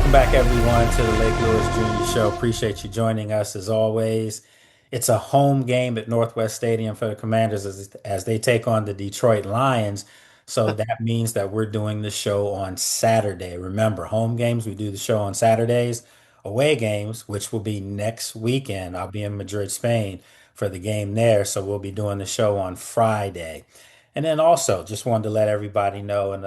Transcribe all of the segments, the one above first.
Welcome back, everyone, to the Lake Lewis Jr. Show. Appreciate you joining us as always. It's a home game at Northwest Stadium for the Commanders as they take on the Detroit Lions. So that means that we're doing the show on Saturday. Remember, home games, we do the show on Saturdays. Away games, which will be next weekend. I'll be in Madrid, Spain for the game there. So we'll be doing the show on Friday. And then also, just wanted to let everybody know in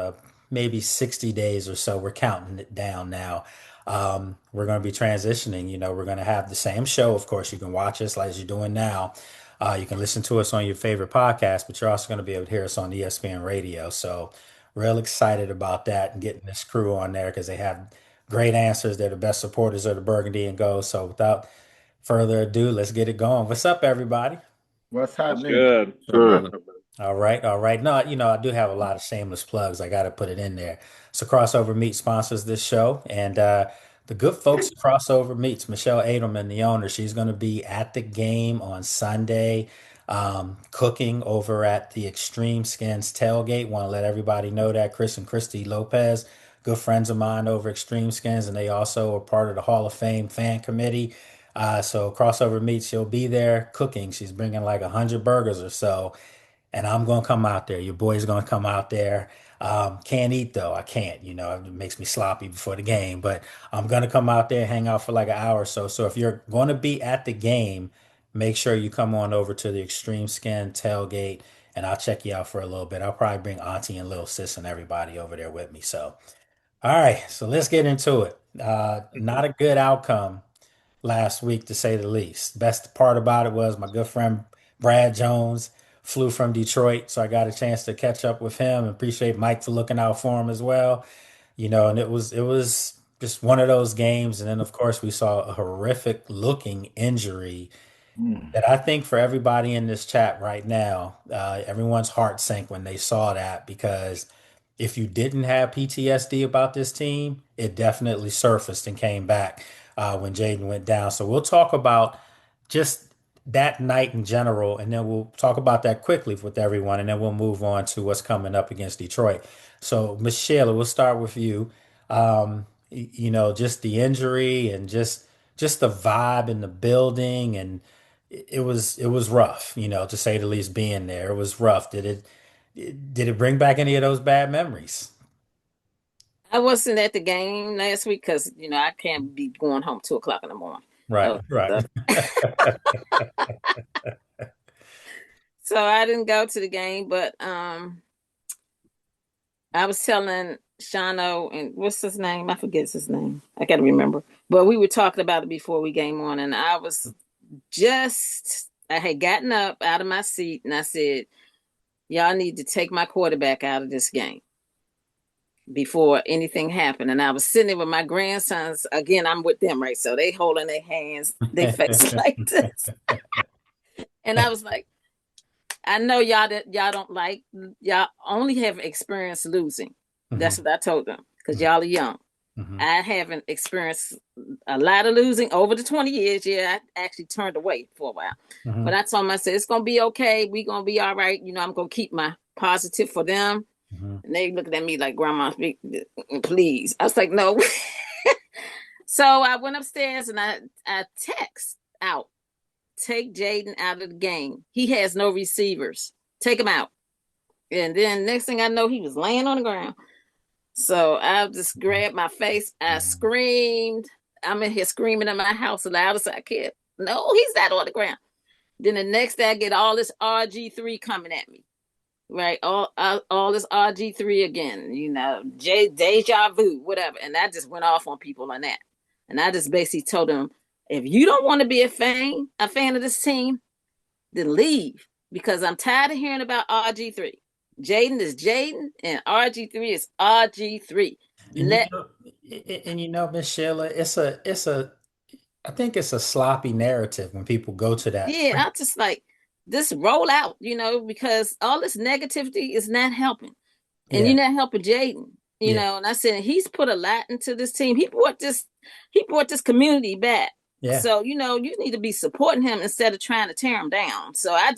maybe 60 days or so, we're counting it down now. We're going to be transitioning. We're going to have the same show. Of course, you can watch us like you're doing now. You can listen to us on your favorite podcast, but you're also going to be able to hear us on ESPN Radio. So, real excited about that and getting this crew on there because they have great answers. They're the best supporters of the Burgundy and Gold. So, without further ado, let's get it going. What's up, everybody? What's happening? Good. All right, all right. No, I do have a lot of shameless plugs. I got to put it in there. So, Crossover Meat sponsors this show, and the good folks at Crossover Meats, Michelle Adelman, the owner, she's going to be at the game on Sunday, cooking over at the Extreme Skins tailgate. Want to let everybody know that Chris and Christy Lopez, good friends of mine over Extreme Skins, and they also are part of the Hall of Fame fan committee. So, Crossover Meats, she'll be there cooking. She's bringing like 100 burgers or so, and I'm gonna come out there. Your boy's gonna come out there. Can't eat though. I can't. It makes me sloppy before the game. But I'm gonna come out there, hang out for like an hour or so. So if you're gonna be at the game, make sure you come on over to the Extreme Skin tailgate, and I'll check you out for a little bit. I'll probably bring Auntie and little sis and everybody over there with me. So, all right. So let's get into it. Not a good outcome last week, to say the least. Best part about it was my good friend Brad Jones flew from Detroit, so I got a chance to catch up with him and appreciate Mike for looking out for him as well. And it was just one of those games. And then of course we saw a horrific looking injury Mm. that I think for everybody in this chat right now, everyone's heart sank when they saw that because if you didn't have PTSD about this team, it definitely surfaced and came back when Jayden went down. So we'll talk about just that night in general, and then we'll talk about that quickly with everyone, and then we'll move on to what's coming up against Detroit. So, Michelle, we'll start with you. Just the injury and just the vibe in the building, and it was rough, to say the least. Being there, it was rough. Did it bring back any of those bad memories? I wasn't at the game last week because I can't be going home 2 o'clock in the morning. Right, Oh, right. so, so I didn't go to the game, but I was telling Shano and what's his name? I forget his name. I gotta remember. But we were talking about it before we came on, and I had gotten up out of my seat and I said, y'all need to take my quarterback out of this game before anything happened. And I was sitting there with my grandsons. Again, I'm with them, right? So they holding their hands, they face like this. And I was like, I know y'all don't like, y'all only have experience losing. That's what I told them because y'all are young. Mhm. I haven't experienced a lot of losing over the 20 years. Yeah, I actually turned away for a while. But Mhm. I told them, I said, it's going to be okay. We're going to be all right. I'm going to keep my positive for them. Mhm. And they looked at me like, Grandma, please. I was like, no. So I went upstairs and I text out, take Jayden out of the game. He has no receivers. Take him out. And then next thing I know, he was laying on the ground. So I just grabbed my face. I screamed. I'm in here screaming in my house as loud as I can. No, he's not on the ground. Then the next day I get all this RG3 coming at me. Right, all this RG3 again, deja vu, whatever. And I just went off on people on that. And I just basically told them, if you don't want to be a fan of this team, then leave. Because I'm tired of hearing about RG3. Jayden is Jayden and RG3 is RG3. And Miss Sheila, I think it's a sloppy narrative when people go to that. Yeah, I just like this roll out, because all this negativity is not helping. And Yeah, you're not helping Jayden, yeah, and I said he's put a lot into this team. He brought this community back. yeah. So, you need to be supporting him instead of trying to tear him down. So I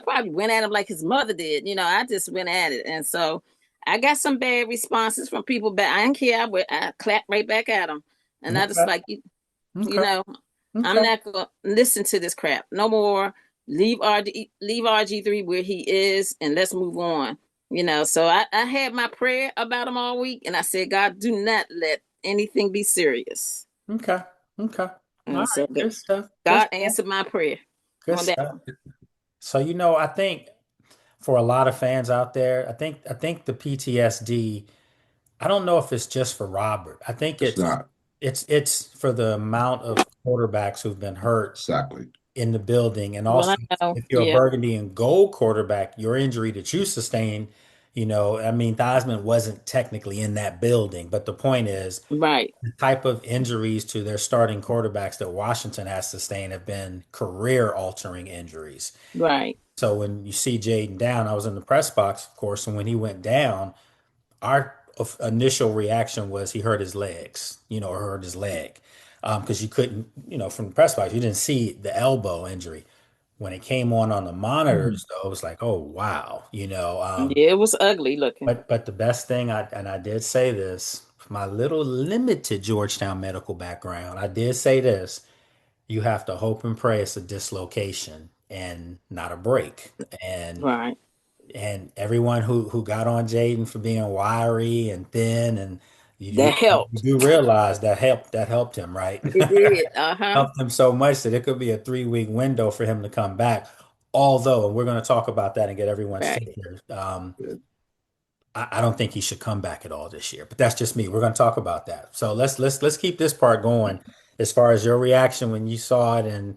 probably went at him like his mother did. I just went at it. And so I got some bad responses from people, but I didn't care. I clapped right back at them, and I just Okay. like you Okay. know, I'm Okay. not gonna listen to this crap no more. Leave RG3 where he is, and let's move on. So I had my prayer about him all week, and I said, God, do not let anything be serious. Okay. Okay. All And right. so Good stuff. Good God stuff. answered my prayer Good on that stuff. one. So I think for a lot of fans out there, I think the PTSD, I don't know if it's just for Robert. I think It's not. it's for the amount of quarterbacks who've been hurt Exactly. in the building. And Well, also, I know, if you're a yeah, burgundy and gold quarterback, your injury that you sustained, I mean, Theismann wasn't technically in that building, but the point is right, the type of injuries to their starting quarterbacks that Washington has sustained have been career altering injuries. right, So when you see Jayden down, I was in the press box, of course, and when he went down, our initial reaction was he hurt his legs, or hurt his leg. Because you couldn't, from the press box, you didn't see the elbow injury. When it came on the Mhm. monitors, though, it was like, oh wow, yeah, it was ugly looking. but the best thing I did say this, my little limited Georgetown medical background, I did say this: you have to hope and pray it's a dislocation and not a break. And Right, and everyone who got on Jayden for being wiry and thin, and you that do, you helped. do realize that helped him, right? It did. Uh-huh. Helped him so much that it could be a 3-week window for him to come back. Although, and we're going to talk about that and get everyone's Right. take here. Yeah. I don't think he should come back at all this year, but that's just me. We're going to talk about that. So let's keep this part going as far as your reaction when you saw it and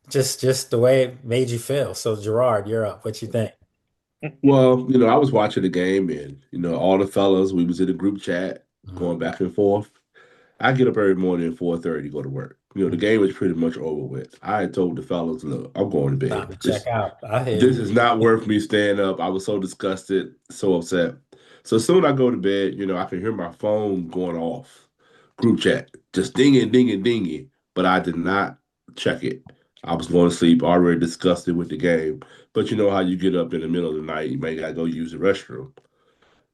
just the way it made you feel. So Gerard, you're up. What you think? Well, I was watching the game and, all the fellas, we was in a group chat Mhm. going back and forth. I get up every morning at 4:30 to go to work. The game was pretty much over with. I had told the fellas, look, I'm going to Time bed. to check This out. I hear this you. is not worth me staying up. I was so disgusted, so upset. So soon I go to bed, I can hear my phone going off. Group chat, just dinging, dinging, dinging. But I did not check it. I was going to sleep, already disgusted with the game. But you know how you get up in the middle of the night, you may gotta go use the restroom.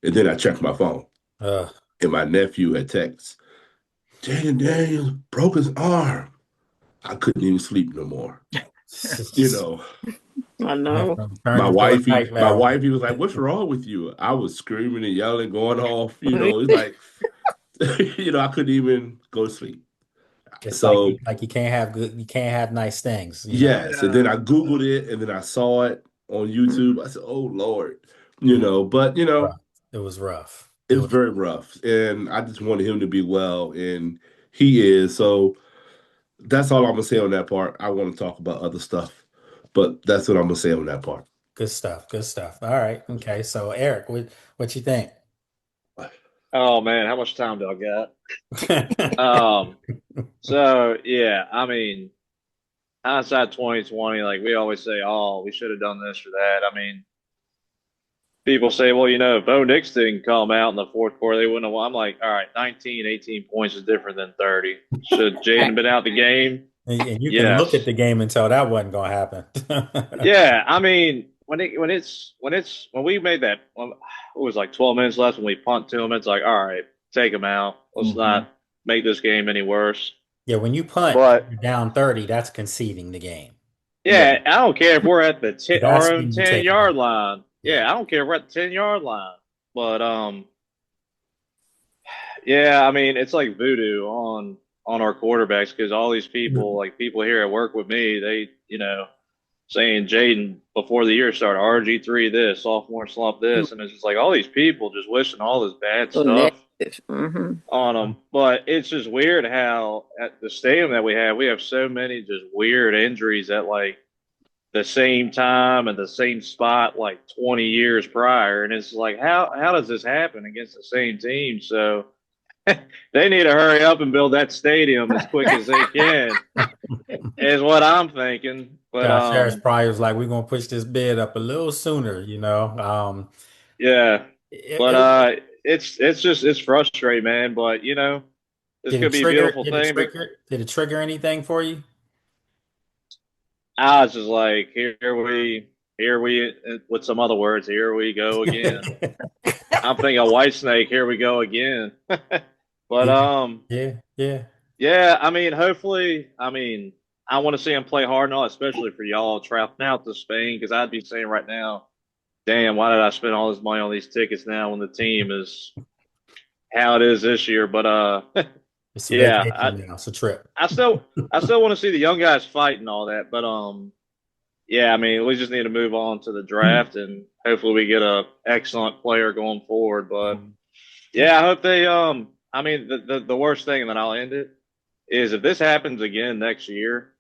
And then I checked my phone, Uh, and my nephew had text, Jayden Daniels broke his arm. I couldn't even sleep no more. You know, I went know. from turned my into a wifey, my nightmare. wifey was like, "What's wrong with you?" I was screaming and yelling, going off. It's like, I couldn't even go to sleep. It's like So you can't have nice things. yes, and Yeah. then I Googled it, and then I saw it on YouTube. I said, "Oh Lord," Mm, But rough. It was rough. It it's was very rough, and I just wanted him to be well, and he is. So that's all I'm gonna say on that part. I want to talk about other stuff, but that's what I'm gonna say on that part. good stuff. Good stuff. All right. Okay. So Eric, what you think? Oh man, how much time do I got? So yeah, I mean, hindsight 2020, like we always say, oh, we should have done this or that. I mean, people say, well, if Bo Nix didn't come out in the fourth quarter, they wouldn't have won. I'm like, all right, 19, 18 points is different than 30. Should Jaden been out the game? And you can look at Yes. the game and tell that wasn't gonna happen. Yeah, I mean, when we made that, it was like 12 minutes left when we punt to him. It's like, all right, take him out. Let's Mhm. not make this game any worse. Yeah, when you punt, But you're down 30, that's conceding the game. Yeah, yeah, I don't care if we're at the our That's own when you 10 take it yard out. line. Yeah. Yeah, I don't care if we're at the 10-yard line. But yeah, I mean, it's like voodoo on our quarterbacks because all these people, like people here at work with me, they, saying Jayden before the year started, RG3 this, sophomore slump this, and it's just like all these people just wishing all this bad So stuff negative. Mm-hmm. on them. But it's just weird how at the stadium that we have so many just weird injuries at like the same time and the same spot like 20 years prior, and it's like how does this happen against the same team? So they need to hurry up and build that stadium as quick as they can, is what I'm thinking. But Josh Harris probably was like, we're gonna push this bid up a little sooner. yeah. It, But it, it's frustrating, man. But this did it could be a trigger? beautiful Did it thing. But trigger? Did it trigger anything for you? I was just like, here we with some other words, here we go again. I'm thinking Whitesnake. Here we go again. But Yeah. yeah. I mean, hopefully, I want to see him play hard and all, especially for y'all traveling out to Spain, because I'd be saying right now, damn, why did I spend all this money on these tickets now when the team is how it is this year? But It's a yeah, vacation now. It's a trip. I still I still want to see the young guys fight and all that. But yeah, I mean, we just need to move on to the draft, and hopefully we get a excellent player going forward. But yeah, I hope they I mean, the worst thing, and then I'll end it, is if this happens again next year,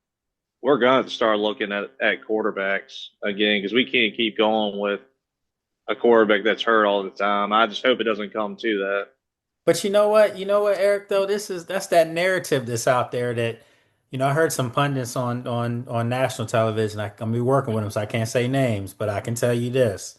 we're going to start looking at quarterbacks again, because we can't keep going with a quarterback that's hurt all the time. I just hope it doesn't come to that. But you know what? You know what, Eric, though? That's that narrative that's out there that, I heard some pundits on national television. I'm be working with them, so I can't say names, but I can tell you this.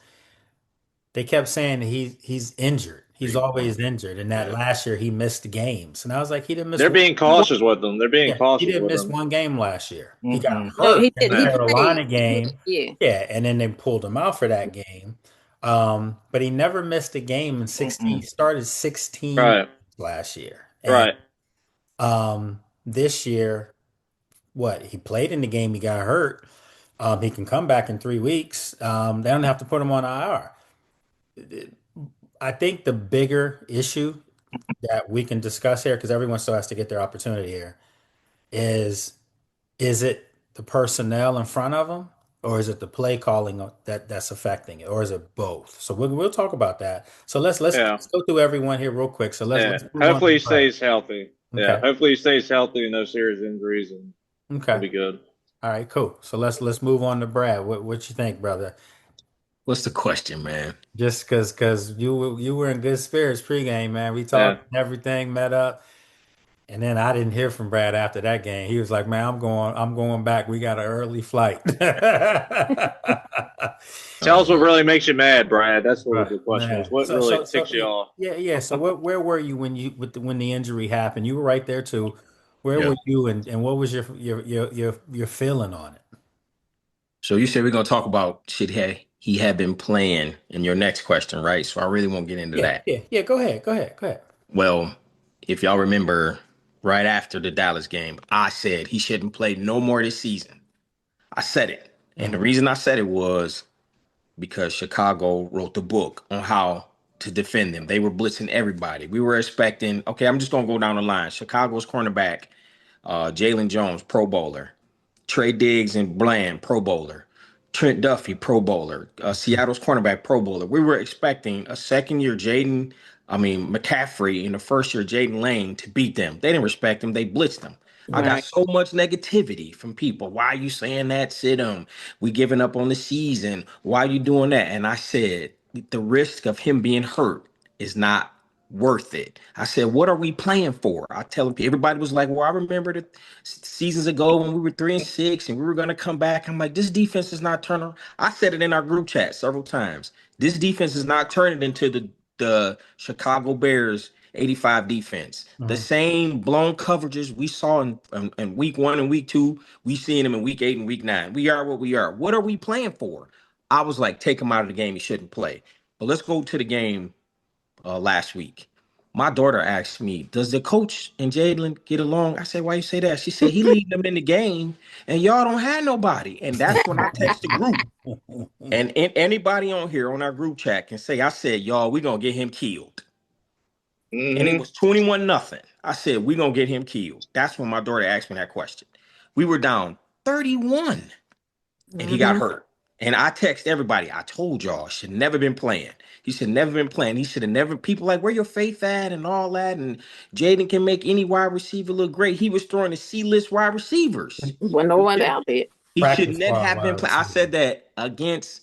They kept saying he's injured. He's always injured. And that last year he missed games. And I was like, he didn't miss They're one. being cautious with them. They're being Yeah, he cautious didn't with miss them. one game last year. He got No, hurt he in did. the He Carolina played. game. Yeah. Yeah, and then they pulled him out for that game. But he never missed a game in 16. He started 16 Right. last year. And Right. this year, what? He played in the game, he got hurt. He can come back in 3 weeks. They don't have to put him on IR. I think the bigger issue that we can discuss here, because everyone still has to get their opportunity here, is is it the personnel in front of them, or is it the play calling that's affecting it, or is it both? So we'll talk about that. So Yeah. let's go through everyone here real quick. So Yeah. let's move on to Hopefully he the draft. stays healthy. Yeah. Okay. Hopefully he stays healthy and no serious injuries, and we'll Okay. be good. All right. Cool. So let's move on to Brad. What you think, brother? What's the question, man? Just because you were in good spirits pregame, man. We Yeah. talked everything, met up. And then I didn't hear from Brad after that game. He was like, "Man, I'm going back. We got an early flight." Tell us what really makes you mad, Brad. That's what Right, the question is. man. What really ticks you off? Yeah. So where were you when the injury happened? You were right there too. Where Yeah. were you, and what was your feeling on it? So you said we're gonna talk about shit he had been playing in your next question, right? So I really won't get into that. Yeah. Go ahead. Well, if y'all remember, right after the Dallas game, I said he shouldn't play no more this season. I said it. And the reason I said it was because Chicago wrote the book on how to defend them. They were blitzing everybody. We were expecting, okay, I'm just gonna go down the line. Chicago's cornerback, Jalen Jones, Pro Bowler. Trey Diggs and Bland, Pro Bowler. Trent Duffy, Pro Bowler. Seattle's cornerback, Pro Bowler. We were expecting a second year McCaffrey, in the first year Jaden Lane to beat them. They didn't respect him. They blitzed them. I got Right. so much negativity from people. Why are you saying that? Sit him. We giving up on the season. Why are you doing that? And I said, the risk of him being hurt is not worth it. I said, what are we playing for? I tell them, everybody was like, well, I remember the seasons ago when we were 3-6 and we were going to come back. I'm like, this defense is not turning. I said it in our group chat several times. This defense is not turning into the Chicago Bears 85 defense. The same blown coverages we saw in week 1 and week 2, we seen them in week 8 and week 9. We are what we are. What are we playing for? I was like, take him out of the game. He shouldn't play. But let's go to the game last week. My daughter asked me, does the coach and Jalen get along? I said, why you say that? She said, he leading them in the game and y'all don't have nobody. And that's when I text the group. And anybody on here on our group chat can say, I said, y'all, we going to get him killed. And it was 21-0. I said, we going to get him killed. That's when my daughter asked me that question. We were down 31 and he got hurt. And I text everybody, I told y'all, should never been playing. He should never been playing. He should have never, people like, where your faith at and all that. And Jayden can make any wide receiver look great. He was throwing the C-list wide receivers. When no one out there. He Practice should never squad have been wide playing. I receiver. said that against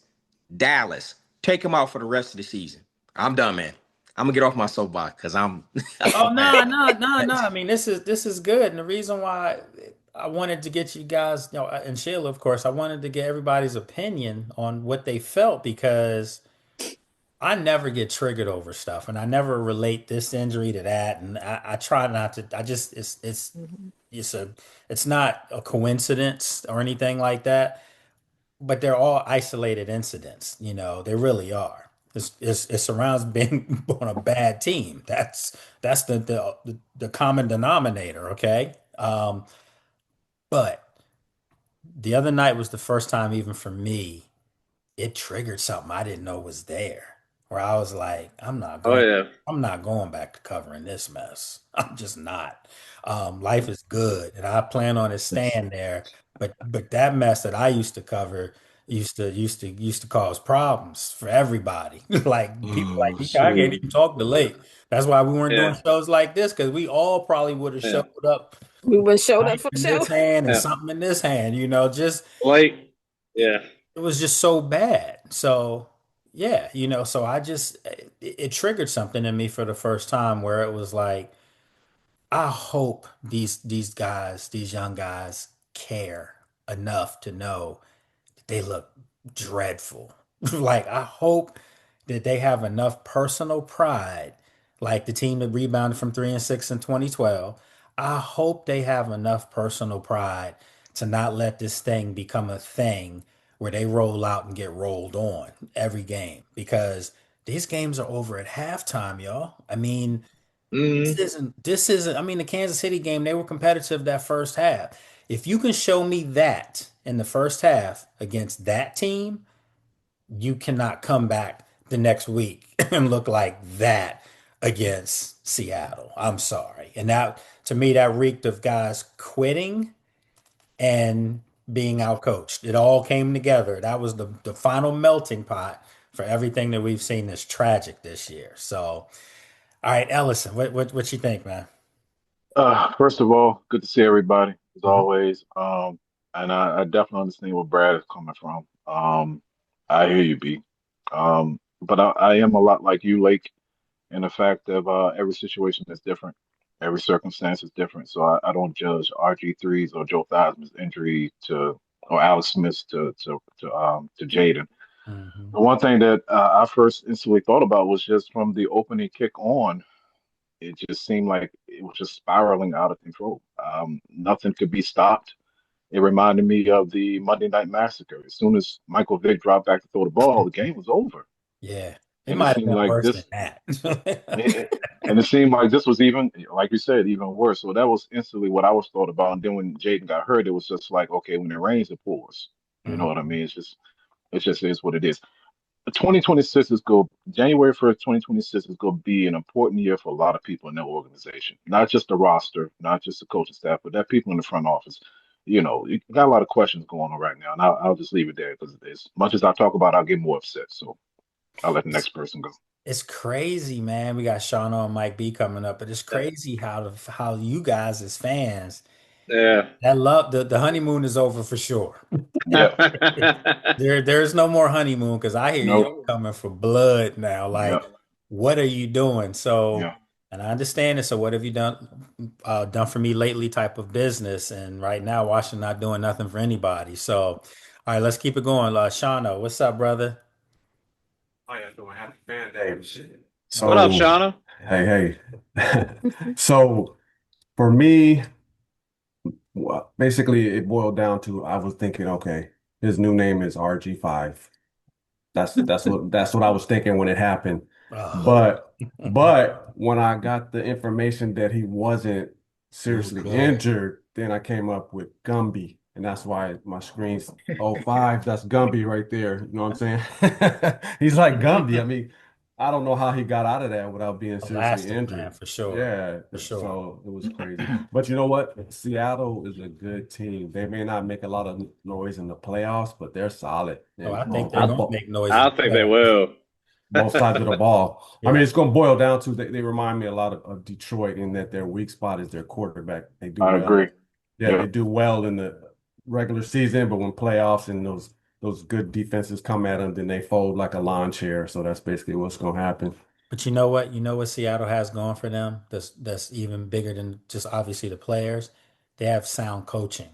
Dallas. Take him out for the rest of the season. I'm done, man. I'm gonna get off my soapbox because I'm Oh no. I mean, this is good, and the reason why I wanted to get you guys, and Sheila, of course, I wanted to get everybody's opinion on what they felt because I never get triggered over stuff, and I never relate this injury to that, and I try not to. I just it's not a coincidence or anything like that, but they're all isolated incidents. They really are. it surrounds being on a bad team. That's the common denominator, okay? But the other night was the first time, even for me, it triggered something I didn't know was there. Where I was like, Oh yeah. I'm not going back to covering this mess. I'm just not. Life is good, and I plan on it staying there. But that mess that I used to cover used to cause problems for everybody. Like people like Oh me, I can't shoot. even talk to late. That's why we weren't doing Yeah. shows like this, because we all probably would have Yeah. showed up We went showed up knife for the in show. this hand and Yeah. something in this hand, just Like, yeah. it was just so bad. So yeah, so it triggered something in me for the first time where it was like, I hope these guys, these young guys care enough to know that they look dreadful. Like I hope that they have enough personal pride, like the team that rebounded from 3-6 in 2012. I hope they have enough personal pride to not let this thing become a thing where they roll out and get rolled on every game, because these games are over at halftime, y'all. I mean, this Mm. isn't this isn't I mean, the Kansas City game, they were competitive that first half. If you can show me that in the first half against that team, you cannot come back the next week and look like that against Seattle. I'm sorry. And that, to me, that reeked of guys quitting and being outcoached. It all came together. That was the final melting pot for everything that we've seen that's tragic this year. So, all right, Ellison, what you think, man? First of all, good to see everybody as Mhm. always. And I definitely understand where Brad is coming from. I hear you, B. But I am a lot like you, Lake, in the fact of every situation is different, every circumstance is different. So I don't judge RG3's or Joe Theismann's injury to or Alex Smith's to Jayden. Mhm. The one thing that I first instantly thought about was just from the opening kick on, it just seemed like it was just spiraling out of control. Nothing could be stopped. It reminded me of the Monday Night Massacre. As soon as Michael Vick dropped back to throw the ball, the game was over. Yeah, it And it might have seemed been like worse than this, that. and it seemed like this was even, like you said, even worse. So that was instantly what I was thought about. And then when Jayden got hurt, it was just like, okay, when it rains, it pours. You know what I Mhm. mean? It just is what it is. 2026 is go January 1st, 2026 is going to be an important year for a lot of people in their organization. Not just the roster, not just the coaching staff, but that people in the front office. You got a lot of questions going on right now, and I'll just leave it there because as much as I talk about, it, I'll get more upset. So I'll let the next person go. It's crazy, man. We got Sean and Mike B coming up, but it's crazy how you guys as fans, Yeah. that love the honeymoon is over for sure. Yeah, There's no more honeymoon, because I hear y'all no, coming for blood now. yeah, Like, what are you doing? So, yeah. and I understand it. So, what have you done for me lately? Type of business, and right now, Washington not doing nothing for anybody. So, all right, let's keep it going. Shano, what's up, brother? Oh yeah, doing happy fan day and shit. What up, So, Shauna? hey. So for me, basically it boiled down to I was thinking, okay, his new name is RG5. That's what I was thinking when it happened. Oh, But when I got the information that he wasn't oh seriously God. injured, then I came up with Gumby. And that's why my screen's '05. That's Gumby right there. You know what I'm saying? He's like Gumby. I mean, I don't know how he got out of that without being seriously Elastic, man, injured. for sure. Yeah, For sure. so it was crazy. But you know what? Seattle is a good team. They may not make a lot of noise in the playoffs, but they're solid. Oh, And I think they're on going to both make noise in I the think they playoffs. will. both sides of the ball. I mean, Yeah. it's going to boil down to they remind me a lot of Detroit in that their weak spot is their quarterback. They do I well. agree. Yeah, they Yep. do well in the regular season, but when playoffs and those good defenses come at them, then they fold like a lawn chair. So that's basically what's going to happen. But you know what? You know what Seattle has going for them? That's even bigger than just obviously the players. They have sound coaching.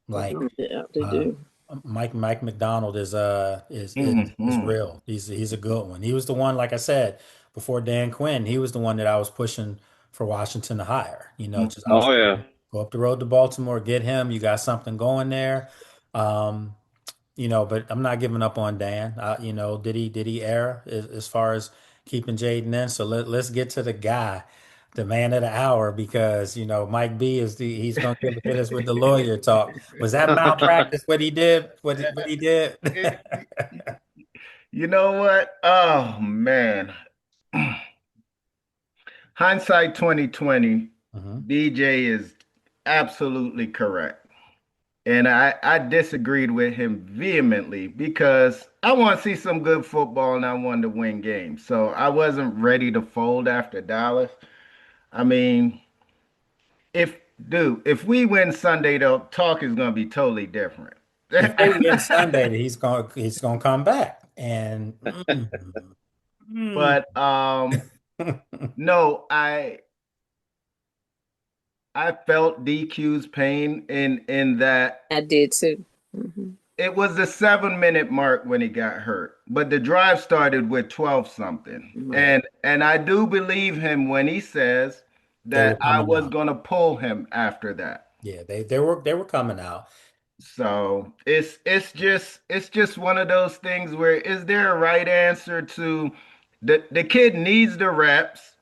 They Like do. Yeah, they uh, do. Mike McDonald is Hmm. real. He's a good one. He was the one, like I said, before Dan Quinn, he was the one that I was pushing for Washington to hire. Just I was Oh yeah. go up the road to Baltimore, get him. You got something going there. Um, but I'm not giving up on Dan. Did he err as far as keeping Jayden in? So let's get to the guy, the man of the hour, because Mike B he's gonna hit us with the lawyer talk. Was that malpractice? What he did? What he did? It- you know what? Oh man. Hindsight 2020, Mhm. BJ is absolutely correct. And I disagreed with him vehemently because I want to see some good football and I wanted to win games. So I wasn't ready to fold after Dallas. I mean, if if we win Sunday, the talk is gonna be totally different. If they win Sunday, he's gonna come back. And mm. But no, I felt DQ's pain in that I did too. Hmm. it was the 7 minute mark when he got hurt, but the drive started with 12 something. Right. And I do believe him when he says They were that I coming was out. gonna pull him after that. Yeah, they were coming out. So it's just one of those things where is there a right answer to the kid needs the reps,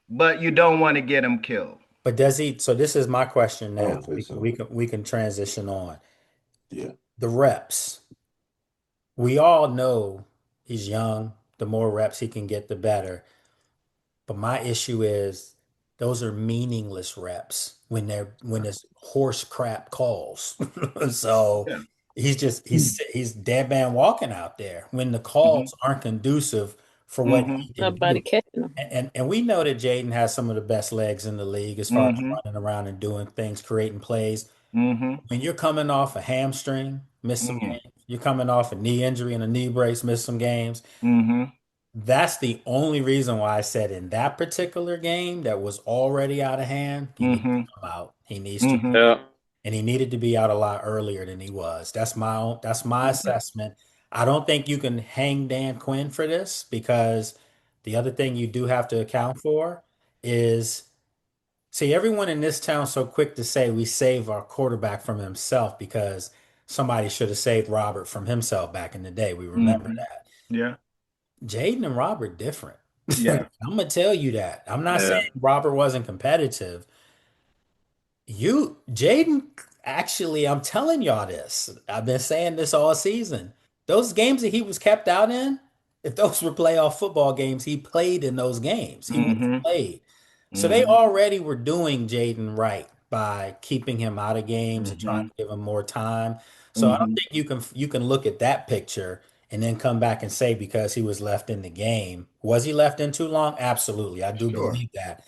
but you don't want to get him killed. But does he? So this is my question I now. don't think We can so. we can we can transition on Yeah. the reps. We all know he's young. The more reps he can get, the better. But my issue is those are meaningless reps when it's horse crap calls. So Yeah. he's dead man walking out there when the Hmm. calls aren't conducive for what Hmm. he can Nobody do. catching them. And we know that Jayden has some of the best legs in the league as far as Hmm. running around and doing things, creating plays. Hmm. When you're coming off a hamstring, miss some Hmm. games. You're coming off a knee injury and a knee brace, miss some games. Hmm. That's the only reason why I said in that particular game that was already out of hand, he needs to Hmm. come out. He needs to, Hmm. Yeah. and he needed to be out a lot earlier than he was. That's my assessment. I don't think you can hang Dan Quinn for this because the other thing you do have to account for is see everyone in this town so quick to say we save our quarterback from himself because somebody should have saved Robert from himself back in the day. We remember Hmm. that. Yeah. Jaden and Robert different. Yeah. I'm gonna tell you that. I'm not saying Yeah. Robert wasn't competitive. Jaden, actually, I'm telling y'all this. I've been saying this all season. Those games that he was kept out in, if those were playoff football games, he played in those games. He would have Hmm. played. So they Hmm. already were doing Jaden right by keeping him out of games and trying Hmm. to give him more time. So I don't Hmm. think you can look at that picture and then come back and say because he was left in the game, was he left in too long? Absolutely. I do Sure. believe that.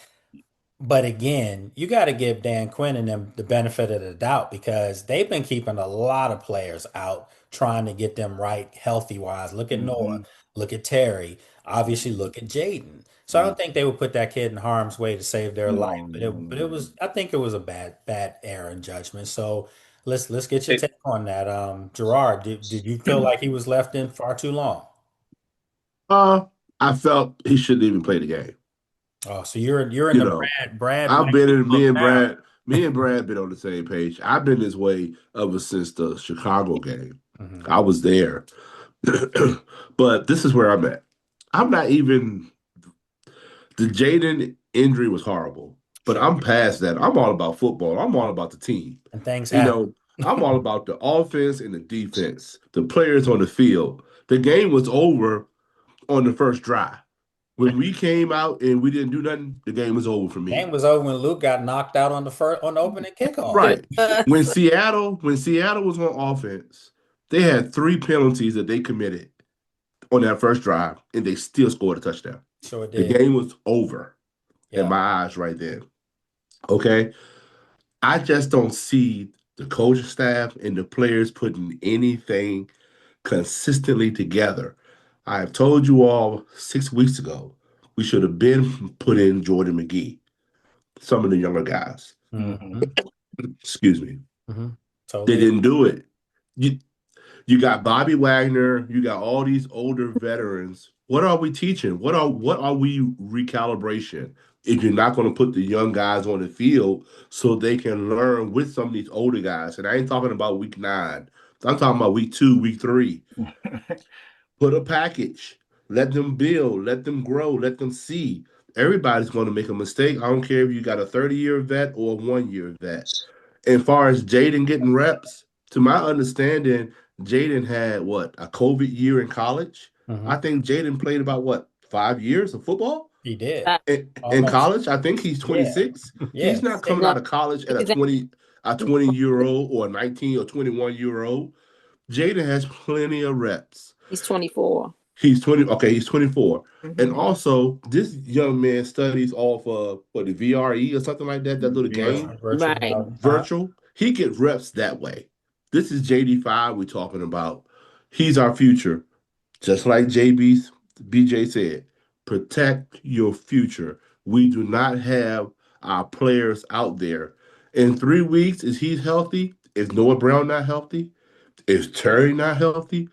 But again, you got to give Dan Quinn and them the benefit of the doubt because they've been keeping a lot of players out, trying to get them right healthy wise. Look at Noah, Hmm. look at Terry, obviously look at Jaden. So I don't think they would put that kid in harm's way to save their life. No, But no, it no. was I think it was a bad error in judgment. So let's get your It, take on that. Gerard, did you feel like he was left in far too long? Uh, I felt he shouldn't even play the game. Oh, so you're in You the know, Brad I've Mike been in book now. Me and Brad been on the same page. I've been this way ever since the Chicago game. Mhm. I was there. But this is where I'm at. I'm not even the Jaden injury was horrible, but Sure. I'm past that. I'm all about football. I'm all about the team. And things You happen. know, I'm all about the offense and the defense, the players on the field. The game was over on the first drive. When we came out and we didn't do nothing, the game was over for me. Game was over when Luke got knocked out on the opening kickoff. Right. When Seattle was on offense, they had three penalties that they committed on that first drive, and they still scored a touchdown. Sure The did. game was over in Yeah. my eyes right then. Okay. I just don't see the coaching staff and the players putting anything consistently together. I have told you all 6 weeks ago we should have been put in Jordan McGee, some of the younger guys. Hmm. Hmm. Excuse me. Hmm. They Totally. didn't do it. You you got Bobby Wagner, you got all these older veterans. What are we teaching? What are we recalibration? If you're not going to put the young guys on the field so they can learn with some of these older guys, and I ain't talking about week 9, I'm talking about week 2, week 3. Put a package. Let them build. Let them grow. Let them see. Everybody's going to make a mistake. I don't care if you got a 30-year vet or a 1-year vet. As far as Jayden getting reps, to my understanding, Jayden had a COVID year in college. I Mm-hmm. think Jayden played about 5 years of football He did. in Almost. college. I think he's Yeah. 26. Yeah. He's not coming No, out of college at he's a 20-year-old or a 19 or 21-year-old. Jayden has plenty of reps. he's 24. He's 20. Okay, he's 24. And Mm-hmm. also, this young man studies off of the VRE or something like that, that little VR. game, Virtual Right. reality. virtual. He gets reps that way. This is JD5 we're talking about. He's our future. Just like BJ said, protect your future. We do not have our players out there. In 3 weeks, is he healthy? Is Noah Brown not healthy? Is Terry not healthy?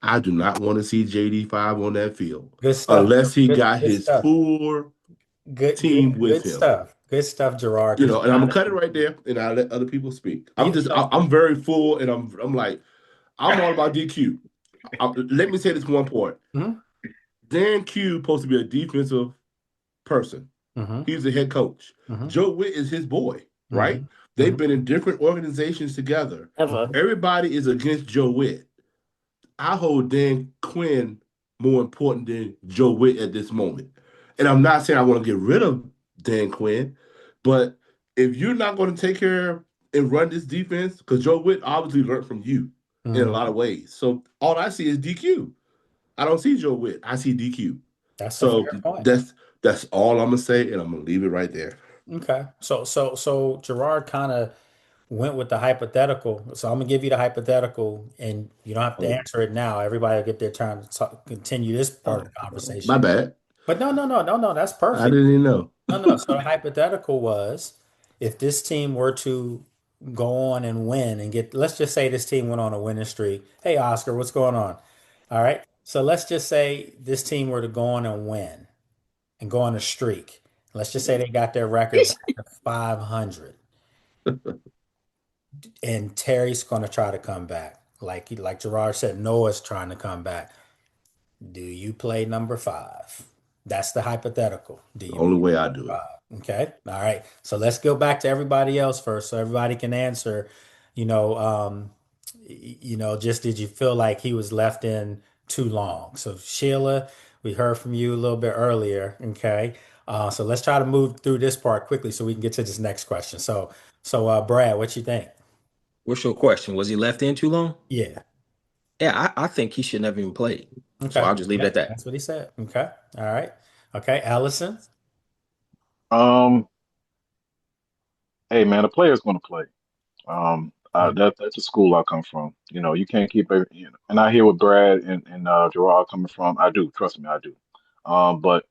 I do not want to see JD5 on that field Good stuff. unless he Good, got good his stuff. full team with Good him. stuff. Good stuff, Gerard. Because And I'm gonna cut it right there, and I'll let other people speak. you know, I'm very full, and I'm like, I'm all about DQ. Let me say this one point. mm-hmm. Dan Q supposed to be a defensive person. Mm-hmm. He's the head coach. Mm-hmm. Joe Witt is his boy, right? Mm-hmm. They've been in different organizations together. Ever. Everybody is against Joe Witt. I hold Dan Quinn more important than Joe Witt at this moment. And I'm not saying I want to get rid of Dan Quinn, but if you're not going to take care and run this defense, because Joe Witt obviously learned from you in a Mm-hmm. lot of ways. So all I see is DQ. I don't see Joe Witt. I see DQ. That's a So fair point. that's all I'm gonna say, and I'm gonna leave it right there. Okay. So Gerard kind of went with the hypothetical. So I'm gonna give you the hypothetical, and you don't have to Oh, answer it now. Everybody will get their turn to continue this part of the my conversation. bad. But no. That's I perfect. didn't even know. No. So the hypothetical was if this team were to go on and win and get, let's just say this team went on a winning streak. Hey, Oscar, what's going on? All right. So let's just say this team were to go on and win and go on a streak. Let's just say they got their record back to 500 and Terry's going to try to come back. Like Gerard said, Noah's trying to come back. Do you play number 5? That's the hypothetical. Do The you only play way I number do it. 5? Okay. All right. So let's go back to everybody else first so everybody can answer, you know, just did you feel like he was left in too long? So Sheila, we heard from you a little bit earlier. Okay. So let's try to move through this part quickly so we can get to this next question. So Brad, what you think? What's your question? Was he left in too long? Yeah. Yeah, I think he should never even played. So Okay. I'll just leave it Yeah, at that. that's what he said. Okay. All right. Okay. Allison. Um, hey man, the player's gonna play. That's the school I come from. You can't keep every, and I hear what Brad and Gerard coming from. I do, trust me, I do. But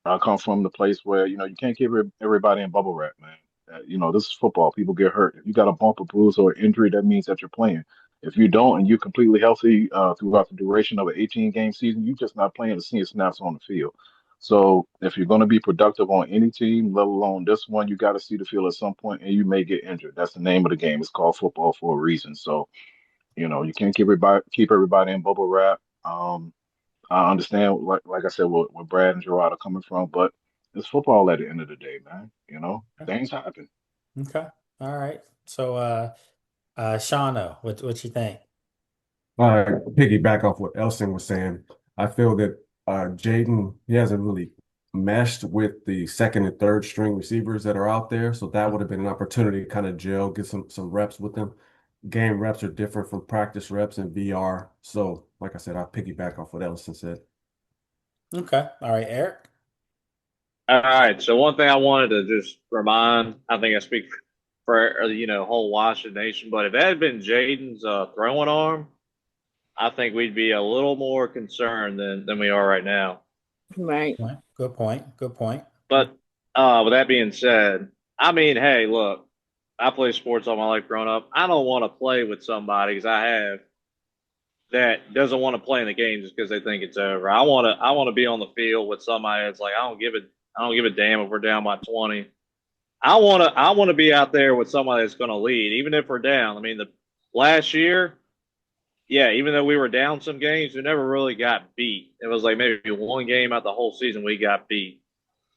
I come from the place where, you can't keep everybody in bubble wrap, man. This is football. People get hurt. If you got a bump, a bruise, or injury, that means that you're playing. If you don't and you're completely healthy throughout the duration of an 18-game season, you're just not playing to see snaps on the field. So if you're going to be productive on any team, let alone this one, you got to see the field at some point, and you may get injured. That's the name of the game. It's called football for a reason. So, you can't keep everybody in bubble wrap. I understand, like I said, where Brad and Gerard are coming from, but it's football at the end of the day, man. Things happen. Okay. All right. So Shauna, what you think? Piggyback off what Elson was saying. I feel that Jayden, he hasn't really meshed with the second and third string receivers that are out there. So that would have been an opportunity to kind of gel, get some reps with them. Game reps are different from practice reps and VR. So, like I said, I'll piggyback off what Ellison said. Okay. All right, Eric. All right. So one thing I wanted to just remind, I think I speak for whole Washington nation, but if that had been Jaden's throwing arm, I think we'd be a little more concerned than we are right now. Right. Good point. Good point. But with that being said, I mean, hey, look, I play sports all my life growing up. I don't want to play with somebody because I have that doesn't want to play in the game just because they think it's over. I want to be on the field with somebody that's like, I don't give a damn if we're down by 20. I want to be out there with somebody that's going to lead, even if we're down. I mean, the last year yeah, even though we were down some games, we never really got beat. It was like maybe one game out the whole season we got beat.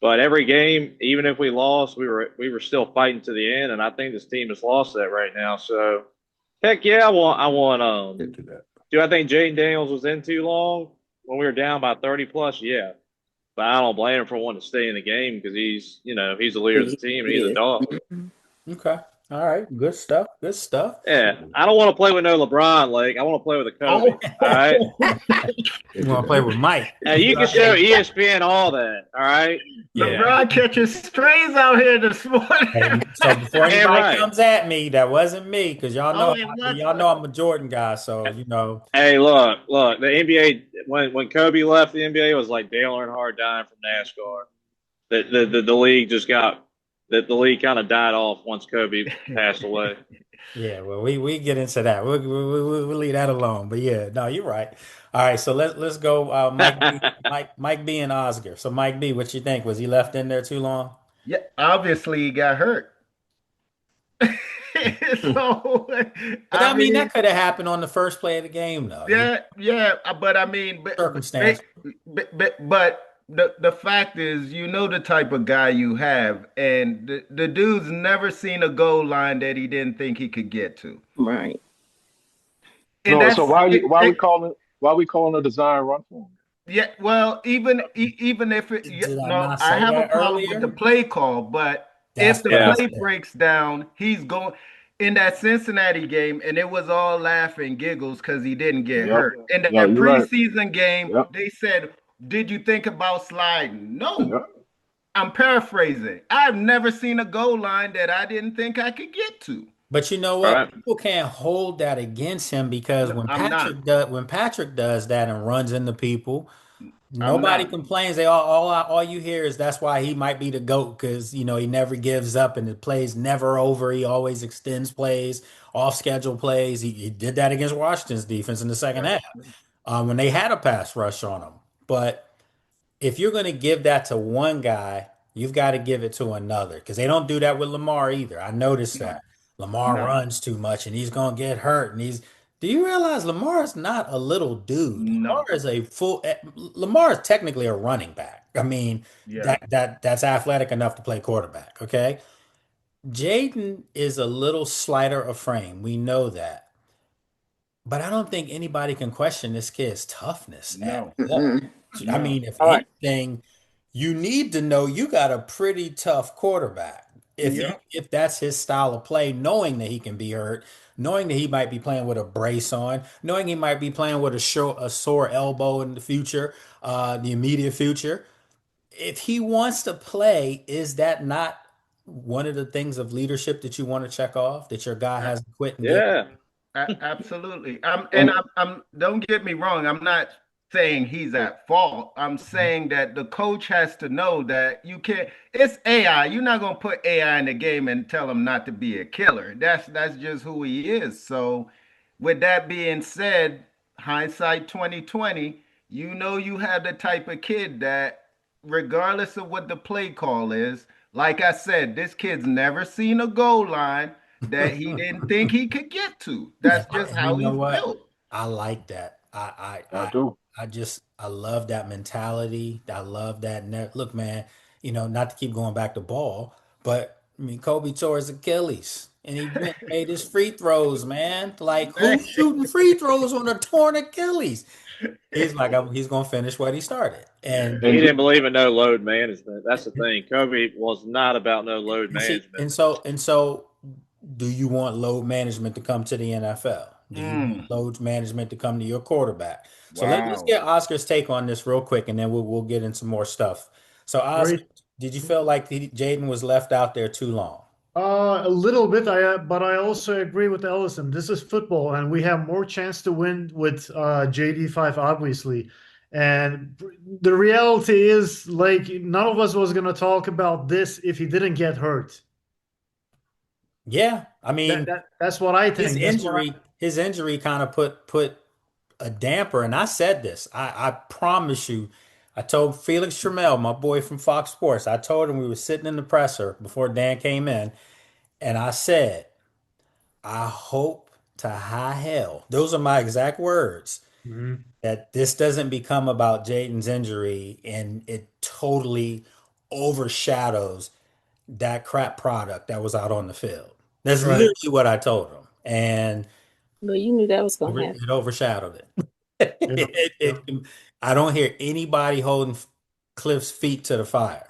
But every game, even if we lost, we were still fighting to the end, and I think this team has lost that right now. So heck yeah, I want Into that. do I think Jayden Daniels was in too long when we were down by 30 plus? Yeah. But I don't blame him for wanting to stay in the game because he's the leader of the team and he's a Yeah. dog. Okay. All right. Good stuff. Good stuff. Yeah, I don't want to play with no LeBron. Like I want to play with a Kobe. Oh. All right. You want to play with Mike? Now you can show ESPN all that. All right. Yeah. LeBron catching strays out here this morning. And so before Damn anybody right. comes at me, that wasn't me, because y'all know Oh, it wasn't. y'all know I'm a Jordan guy. So you know, Hey, look. The NBA when Kobe left the NBA, it was like Dale Earnhardt dying from NASCAR. The league just got the league kind of died off once Kobe passed away. yeah. Well, we get into that. We'll leave that alone. But yeah, no, you're right. All right. So let's go. Mike B and Oscar. So Mike B, what you think? Was he left in there too long? Yeah, obviously he got hurt. So But I mean, that could have happened on the first play of the game, though. yeah, but I mean, Circumstance. but the fact is, you know the type of guy you have, and the dude's never seen a goal line that he didn't think he could get to. Right. And No, that's so why we calling a design run for him? yeah. Well, even if it, Did I no, not I say have a that problem earlier? with the play call, but That's if the what I play said. breaks down, he's going in that Cincinnati game, and it was all laugh and giggles because he didn't get Yep. hurt. In that No, you're right. preseason game, Yep. they said, "Did you think about sliding?" No. Yep. I'm paraphrasing. I've never seen a goal line that I didn't think I could get to. But you know what? Right. People can't hold that against him because when I'm not. Patrick does that and runs into people, I'm nobody not. complains. They all you hear is that's why he might be the GOAT because you know he never gives up and the plays never over. He always extends plays, off schedule plays. He did that against Washington's defense in the second Right. half when they had a pass rush on him. But if you're going to give that to one guy, you've got to give it to another because they don't do that with Lamar either. I noticed No. that Lamar No. runs too much and he's going to get hurt. And he's, do you realize Lamar is not a little dude? Lamar No. is Lamar is technically a running back. I mean, Yeah. that's athletic enough to play quarterback. Okay. Jayden is a little slighter of frame. We know that. But I don't think anybody can question this kid's toughness at No. all. Mm-mm. I No. mean, if All right. anything, you need to know you got a pretty tough quarterback. Yeah. If that's his style of play, knowing that he can be hurt, knowing that he might be playing with a brace on, knowing he might be playing with a sore elbow in the future, the immediate future. If he wants to play, is that not one of the things of leadership that you want to check off that your guy A- hasn't quit and get? Yeah. Absolutely. I'm don't get me wrong. I'm not saying he's at fault. I'm saying that the coach has to know that you can't, it's AI. You're not gonna put AI in the game and tell him not to be a killer. That's just who he is. So with that being said, hindsight 2020, you know you have the type of kid that regardless of what the play call is, like I said, this kid's never seen a goal line that he didn't think he could get to. That's just You how know he's what? built. I like that. I do. I love that mentality. I love that. Look, man, not to keep going back to ball, but I mean, Kobe tore his Achilles and he went and made his free throws, man. Like, who's shooting free throws on a torn Achilles? He's like, he's going to finish what he started. And He didn't believe in no load management. That's the thing. Kobe was not about no load management. and so, do you want load management to come to the NFL? Do you want load management to come to your quarterback? So let's Wow. get Oscar's take on this real quick, and then we'll get into more stuff. So, Oscar, Great. did you feel like Jayden was left out there too long? A little bit, but I also agree with Ellison. This is football, and we have more chance to win with JD5, obviously. And the reality is, like, none of us was gonna talk about this if he didn't get hurt. Yeah, I mean, That's what I think. his injury kind of put a damper, and I said this. I promise you, I told Felix Trammell, my boy from Fox Sports, I told him we were sitting in the presser before Dan came in, and I said, I hope to high hell. Those are my exact words. Mhm. That this doesn't become about Jayden's injury and it totally overshadows that crap product that was out on the field. That's Right. literally what I told him. And But you knew that was gonna happen. it overshadowed it. Yeah. Yeah. I don't hear anybody holding Cliff's feet to the fire.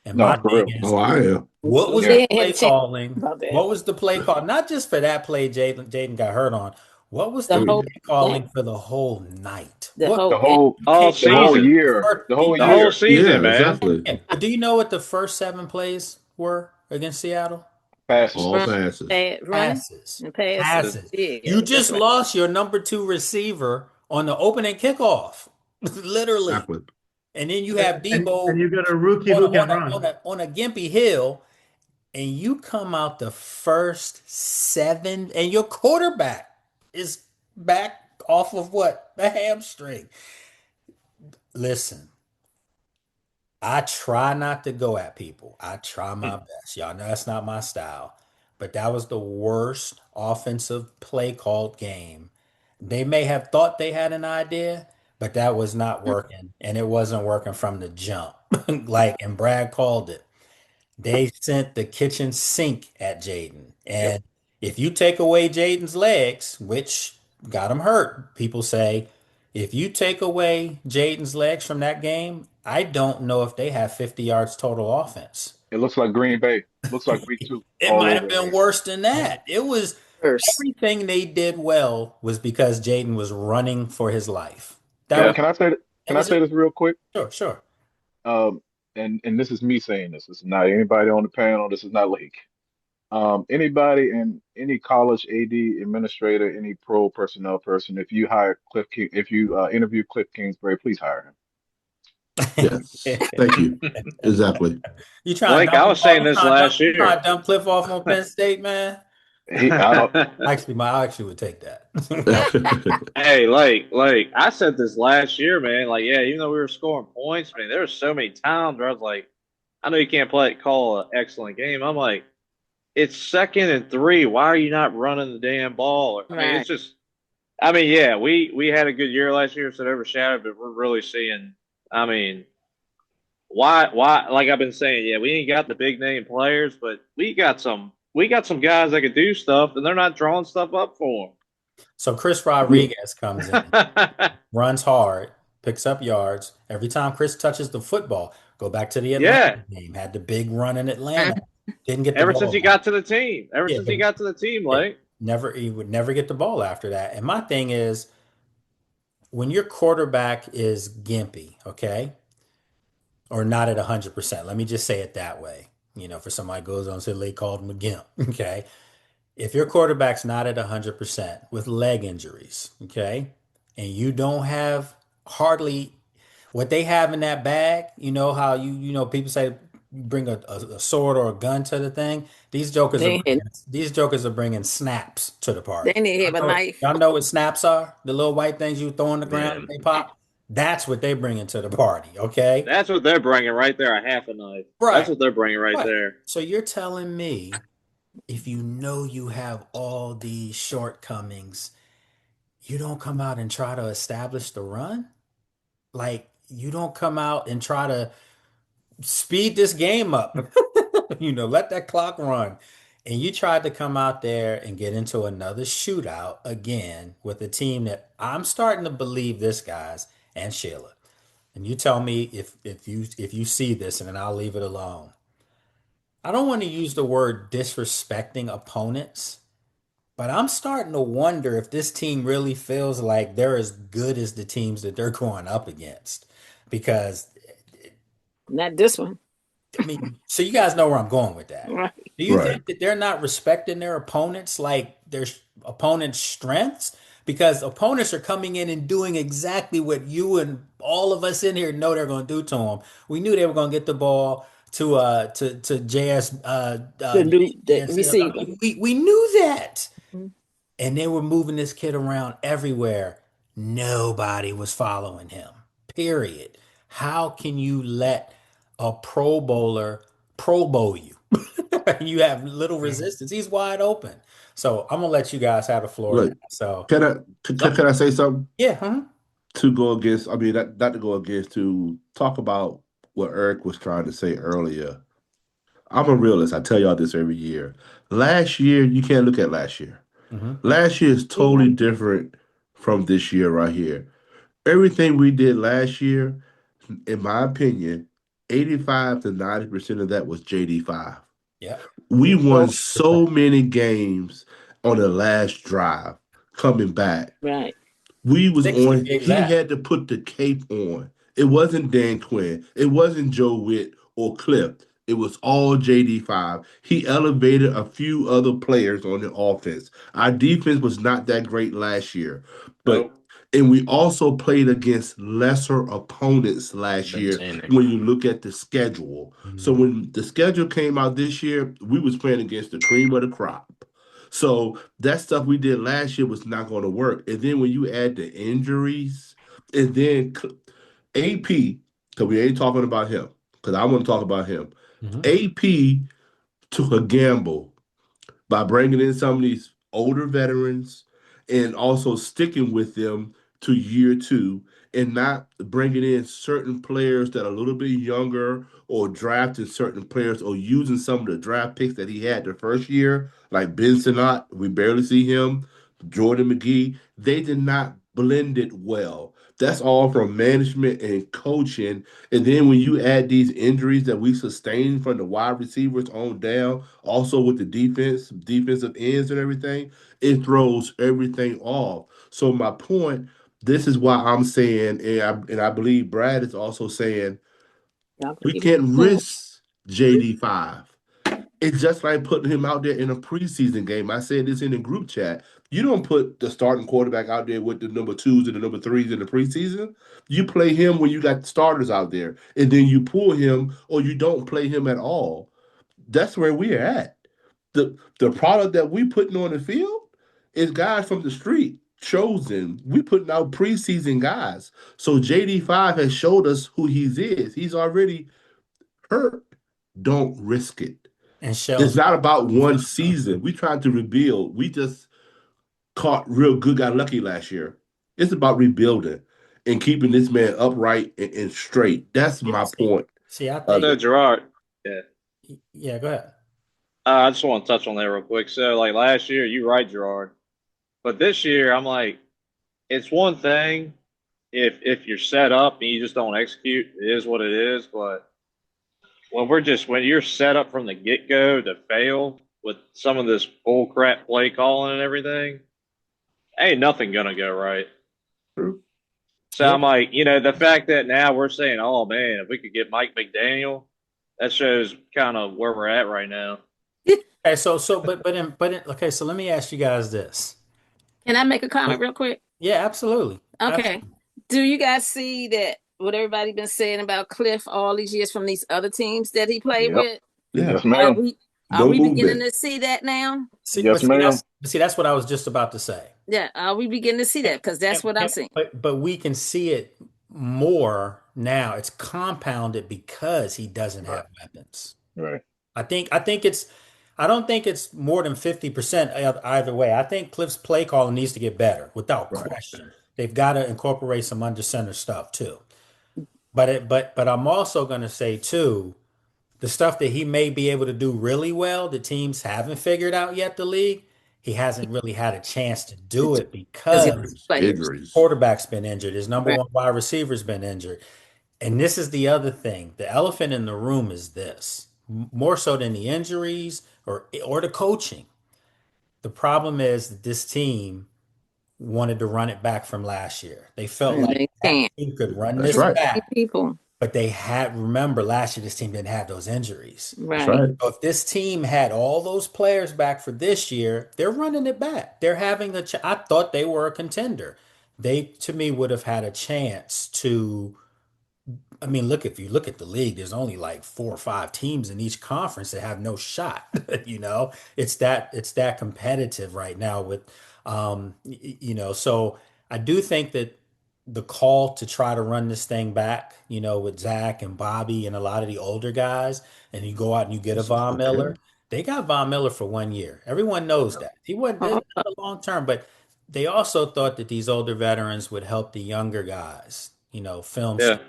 And No, my for thing real. is, Oh, I am. what was Yeah. the They had play a chance calling? about that. What was the play call? Not just for that play Jayden got hurt on. What was The the whole play calling for the whole night? the What whole The game. whole you All can't the whole season. year. The whole The whole year. season, Yeah, man. exactly. But do you know what the first 7 plays were against Seattle? Passes. All Run, passes. running Passes. and passes. Passes. Yeah, You that's just right. lost your number 2 receiver on the opening kickoff. Literally. Exactly. And then you have And Debo you got a rookie on a, who can on a, run. on a, on a gimpy hill, and you come out the first 7, and your quarterback is back off of what? A hamstring. Listen, I try not to go at people. I try my best. Y'all know that's not my style. But that was the worst offensive play called game. They may have thought they had an idea, but that was not working. And it wasn't working from the jump. And Brad called it. They sent the kitchen sink at Jayden. Yep. And if you take away Jayden's legs, which got him hurt, people say, if you take away Jayden's legs from that game, I don't know if they have 50 yards total offense. It looks like Green Bay. Looks like week 2 It all might have over been again. worse than that. It was First. everything they did well was because Jayden was running for his life. That Can was Yep. can I say that can I was it. say this real quick? Sure, sure. And this is me saying this. This is not anybody on the panel. This is not Lake. Anybody in any college AD administrator, any pro personnel person, if you hire Cliff King, if you interview Cliff Kingsbury, please hire him. Yes. Thank you. Exactly. You trying to Blake, I dump him was off? saying this last You trying year. to dump Cliff off on Penn State, man? I don't. I actually would take that. Hey, like I said this last year, man. Like, yeah, even though we were scoring points, man, there were so many times where I was like, I know you can't call an excellent game. I'm like, it's 2nd and 3. Why are you not running the damn ball? I mean, Right. it's just, I mean, yeah, we had a good year last year, so it overshadowed, but we're really seeing, I mean, why, like I've been saying, yeah, we ain't got the big name players, but we got some guys that can do stuff, and they're not drawing stuff up for So Chris Yeah. Rodriguez comes in, them. runs hard, picks up yards. Every time Chris touches the football, go back to the Yeah. Atlanta game, had the big run in Atlanta, didn't get the Ever ball since he back. got to the team. Ever Yeah, since but he got to the team, yeah, like, he would never get the ball after that. And my thing is, when your quarterback is gimpy, okay, or not at 100%, let me just say it that way. For somebody goes on and say they called him a gimp, okay. If your quarterback's not at 100% with leg injuries, okay, and you don't have hardly what they have in that bag, you know how people say bring a sword or a gun to the thing. These jokers are They had, bringing snaps to the they party. didn't have a knife. Y'all know what snaps are? The little white things you throw on the ground and Man. they pop. That's what they bringing to the party, okay? that's what they're bringing right there, a half a knife. Right. That's what they're bringing right Right. there. So you're telling me if you know you have all these shortcomings, you don't come out and try to establish the run? Like, you don't come out and try to speed this game up, let that clock run. And you tried to come out there and get into another shootout again with a team that I'm starting to believe this, guys, and Sheila. And you tell me if you see this, and then I'll leave it alone. I don't want to use the word disrespecting opponents, but I'm starting to wonder if this team really feels like they're as good as the teams that they're going up against. Because, Not this one. I mean, so you guys know where I'm going with that. Right. Do you Right. think that they're not respecting their opponents like their opponents' strengths? Because opponents are coming in and doing exactly what you and all of us in here know they're going to do to them. We knew they were going to get the ball to JS The JS. receiver. We knew that. Mhm. And they were moving this kid around everywhere. Nobody was following him. Period. How can you let a Pro Bowler Pro Bowl you? You have little resistance. He's wide open. So I'm gonna let you guys have the floor now. Look, So can I say something yeah, huh? to go against? I mean, not to go against, to talk about what Eric was trying to say earlier. I'm a realist. I tell y'all this every year. Last year, you can't look at last year. Hmm. Last year is totally different from this year right here. Everything we did last year, in my opinion, 85 to 90% of that was JD5. Yeah. We won So so many games on the last drive coming back. Right. We was 60 to on, be he exact. had to put the cape on. It wasn't Dan Quinn. It wasn't Joe Witt or Cliff. It was all JD5. He elevated a few other players on the offense. Our defense was not that great last year, but Nope. and we also played against lesser opponents last Been year saying it. when you look at the schedule. So Mhm. when the schedule came out this year, we was playing against the cream of the crop. So that stuff we did last year was not going to work. And then when you add the injuries, and then AP, because we ain't talking about him, because I want to talk about him. Mhm. AP took a gamble by bringing in some of these older veterans and also sticking with them to year two, and not bringing in certain players that are a little bit younger, or drafting certain players, or using some of the draft picks that he had the first year, like Ben Sinnott. We barely see him. Jordan McGee. They did not blend it well. That's all from management and coaching. And then when you add these injuries that we sustained from the wide receivers on down, also with the defensive ends and everything, it throws everything off. So my point, this is why I'm saying, and I believe Brad is also saying, Y'all we give me can't a chance. risk JD5. It's just like putting him out there in a preseason game. I said this in the group chat. You don't put the starting quarterback out there with the number twos and the number threes in the preseason. You play him when you got starters out there, and then you pull him, or you don't play him at all. That's where we're at. The product that we putting on the field is guys from the street, chosen. We putting out preseason guys. So JD5 has showed us who he is. He's already hurt. Don't risk it. And It's Shells. not about one season. We tried to rebuild. We just caught real good, got lucky last year. It's about rebuilding and keeping this man upright and straight. That's my See, point see, I of think So it. Gerard, yeah. yeah, go ahead. I just want to touch on that real quick. So like last year, you're right, Gerard. But this year, I'm like, it's one thing if you're set up and you just don't execute, it is what it is. But when you're set up from the get go to fail with some of this bull crap play calling and everything, ain't nothing gonna go right. True. So Yeah. I'm like, the fact that now we're saying, oh man, if we could get Mike McDaniel, that shows kind of where we're at right now. Okay, okay, so let me ask you guys this. Can I make a comment real quick? Yeah, absolutely. Okay. Absolutely. Do you guys see that what everybody been saying about Cliff all these years from these other teams that he played Yep. with? Yeah. Yes, Are ma'am. we are No we beginning movement. to see that now? See, Yes, ma'am. that's what I was just about to say. Yeah, are we beginning to see that? Because that's what I'm seeing. But we can see it more now. It's compounded because he doesn't Right. have weapons. Right. I don't think it's more than 50% either way. I think Cliff's play calling needs to get better without Right. question. They've got to incorporate some under center stuff too. But I'm also going to say too, the stuff that he may be able to do really well, the teams haven't figured out yet, the league, he hasn't really had a chance to do it Because he because Injuries. players. Injuries. quarterback's been injured, his number Right. one wide receiver's been injured. And this is the other thing. The elephant in the room is this. More so than the injuries or the coaching. The problem is that this team wanted to run it back from last year. They felt And like they that can't. team could run That's this right. back, People. but remember last year this team didn't have those injuries. That's Right. right. So if this team had all those players back for this year, they're running it back. They're having I thought they were a contender. They, to me, would have had a chance to. I mean, look, if you look at the league, there's only like 4 or 5 teams in each conference that have no shot. It's that competitive right now so I do think that the call to try to run this thing back, with Zach and Bobby and a lot of the older guys, and you go out and you get a Von Okay. Miller, They got Von Miller for 1 year. Everyone knows that. He wasn't Oh, not a long term, but they also thought that these older veterans would help the younger guys, film Yeah. school, But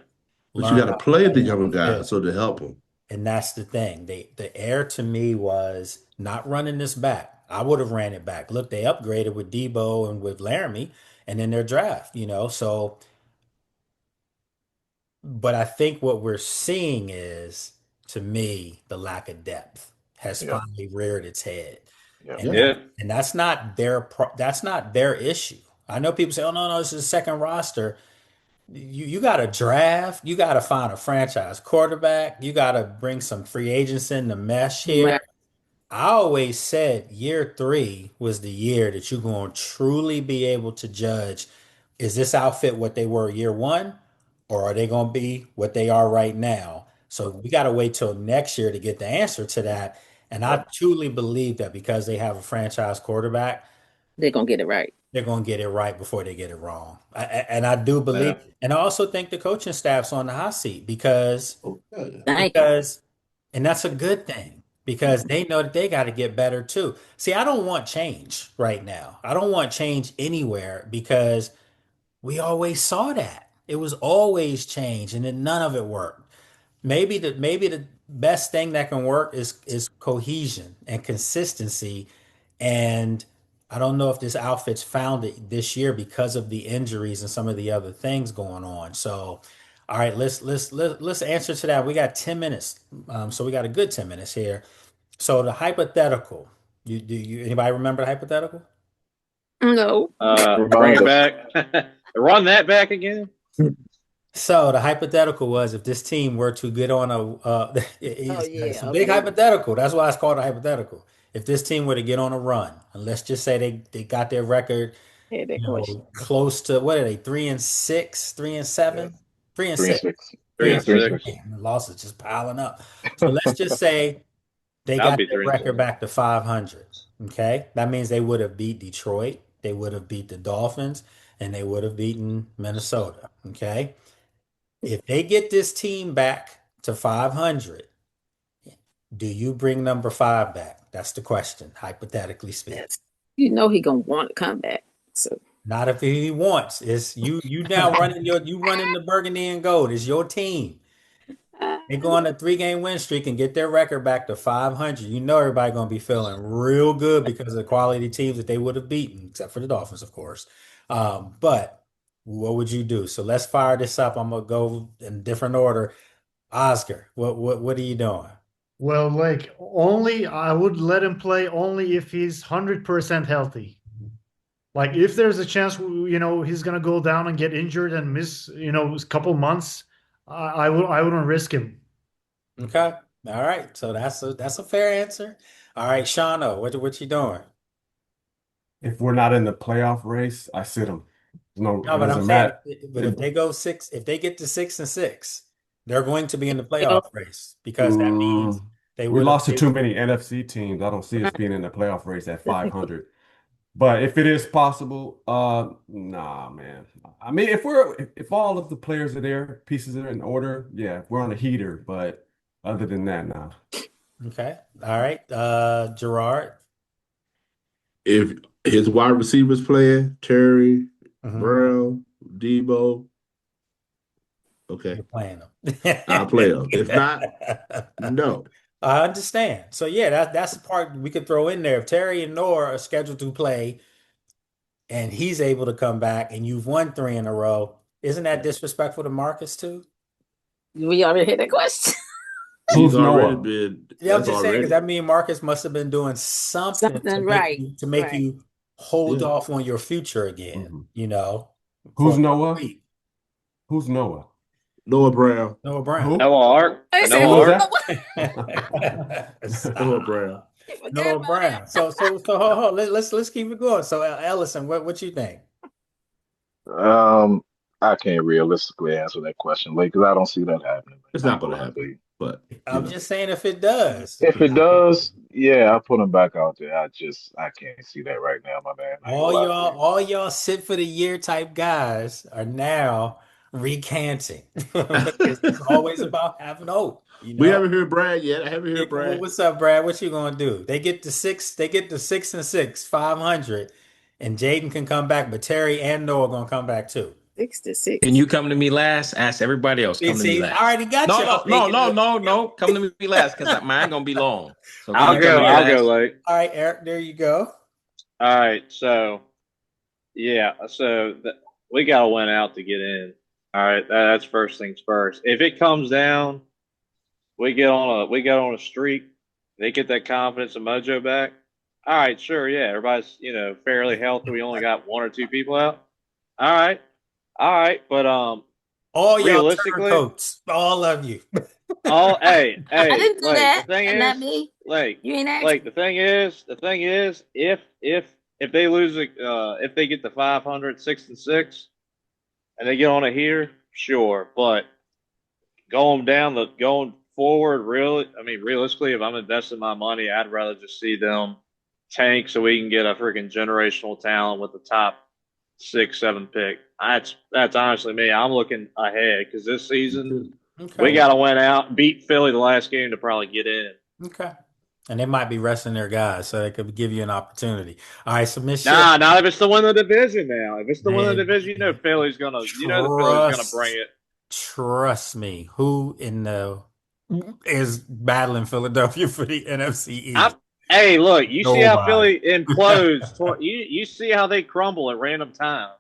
you learn got to how to play play the on younger the field. guys so to help them. And that's the thing. The air to me was not running this back. I would have ran it back. Look, they upgraded with Debo and with Laramie and in their draft. So, but I think what we're seeing is, to me, the lack of depth has Yeah, finally reared its head. yeah, And Yeah. that's not that's not their issue. I know people say, "Oh no, no, this is a second roster." You got to draft. You got to find a franchise quarterback. You got to bring some free agents in to mesh here. right. I always said year 3 was the year that you're going to truly be able to judge, is this outfit what they were year 1, or are they going to be what they are right now? So we got to wait till next year to get the answer to that. And I yep, truly believe that because they have a franchise quarterback, They're gonna get it right. they're going to get it right before they get it wrong. And I do yeah, believe, and I also think the coaching staff's on the hot seat because Oh, yeah. Thank you. because and that's a good thing because they know that they got to get better too. See, I don't want change right now. I don't want change anywhere because we always saw that. It was always change and then none of it worked. Maybe the best thing that can work is cohesion and consistency. And I don't know if this outfit's found it this year because of the injuries and some of the other things going on. So, all right, let's answer to that. We got 10 minutes. So we got a good 10 minutes here. So the hypothetical. Anybody remember the hypothetical? No. Bring remind it us. back. Run that back again. So the hypothetical was if this team were to get on Oh it's yeah. a big Okay. hypothetical. That's why it's called a hypothetical. If this team were to get on a run, and let's just say they got their record, Had that question. close to what are they, 3-6, three and Yeah, seven, three and three and six, six. three Three Yeah, and and three and six. six. six. Damn, the losses just piling up. So let's just say they That'd got be their 3 and 6. record back to 500. Okay, that means they would have beat Detroit, they would have beat the Dolphins, and they would have beaten Minnesota. Okay. If they get this team back to 500, do you bring number 5 back? That's the question, hypothetically speaking. Yes. You know he gonna want to come back. So Not if he wants. It's you now running the burgundy and gold. It's your team. They go on a 3-game win streak and get their record back to 500. You know everybody gonna be feeling real good because of the quality teams that they would have beaten, except for the Dolphins, of course. But what would you do? So let's fire this up. I'm gonna go in different order. Oscar, what are you doing? Well, like only I would let him play only if he's 100% healthy. Like if there's a chance, he's gonna go down and get injured and miss, a couple months, I wouldn't risk him. Okay. All right. So that's a fair answer. All right, Shano, what you doing? If we're not in the playoff race, I sit him. No, No, it but I'm doesn't saying, matter. but if they go 6, if they get to 6-6, they're going to be in the well, playoff race because that means they We would have. lost to too many NFC teams. I don't see us being in the playoff race at 500. But if it is possible, nah, man. I mean, if all of the players are there, pieces are in order, yeah, we're on a heater. But other than that, nah. Okay. All right. Gerard. If his wide receivers playing, Terry, Mhm. Brown, Debo, okay, You're playing I'll play them. If not, them. no. I understand. So yeah, that's the part we could throw in there. If Terry and Noah are scheduled to play and he's able to come back and you've won 3 in a row, isn't that disrespectful to Marcus too? we already had that question. He's Who's already Noah? been, Yeah, I'm that's just saying because already. that means Marcus must have been doing something Something right. to make Right. you hold Yeah. off on your future again, Mhm. for Who's a Noah? week. Who's Noah? Noah Brown. Noah Brown. Who? Noah Ark. I said, Who was Noah Ark. that? Noah Brown. Stop. you forgot Noah about Brown. So hold. Let's keep it going. So Ellison, what you think? Um, I can't realistically answer that question, like, because I don't see that happening. It's I not ain't going gonna to lie to happen, you. but I'm just saying if it does. If it does, yeah, I'll put him back out there. I can't see that right now, my man. I ain't gonna lie to you. All y'all sit for the year type guys are now recanting. It's always about having hope, We haven't heard Brad yet. I haven't Yeah, heard well, Brad. what's up, Brad? What you gonna do? They get to 6-6, 500, and Jayden can come back, but Terry and Noah gonna come back too. 66. Can you come to me last? Ask everybody else. Come to me See, I last. already got No, y'all no, no, thinking no, of- no, no. Come to me last because mine gonna be long. So can I'll you go. come to me I'll last? go late. All right, Eric, there you go. All right. So yeah. So we got to win out to get in. All right. That's first things first. If it comes down, we get on a streak. They get that confidence and mojo back. All right. Sure. Yeah. Everybody's fairly healthy. We only got one or two people out. All right. All right. But All y'all realistically, turncoats, all of you. hey, I didn't do like that. the thing Not is, me. like, You ain't asked like me. the thing is, if they lose, if they get the 500, 6-6, and they get on it here, sure. But going forward, really, I mean, realistically, if I'm investing my money, I'd rather just see them tank so we can get a freaking generational talent with the top 6, 7 pick. That's honestly me. I'm looking ahead because this season Okay. we got to win out, beat Philly the last game to probably get in. Okay. And they might be resting their guys, so they could give you an opportunity. All right, so Miss Nah, not if it's the win of the division now. If it's the win of the Man, division, the Philly's gonna bring it. Trust me, who in the is battling Philadelphia for the NFC East? Hey, look, you see how Nobody. Philly implodes. You see how they crumble at random times.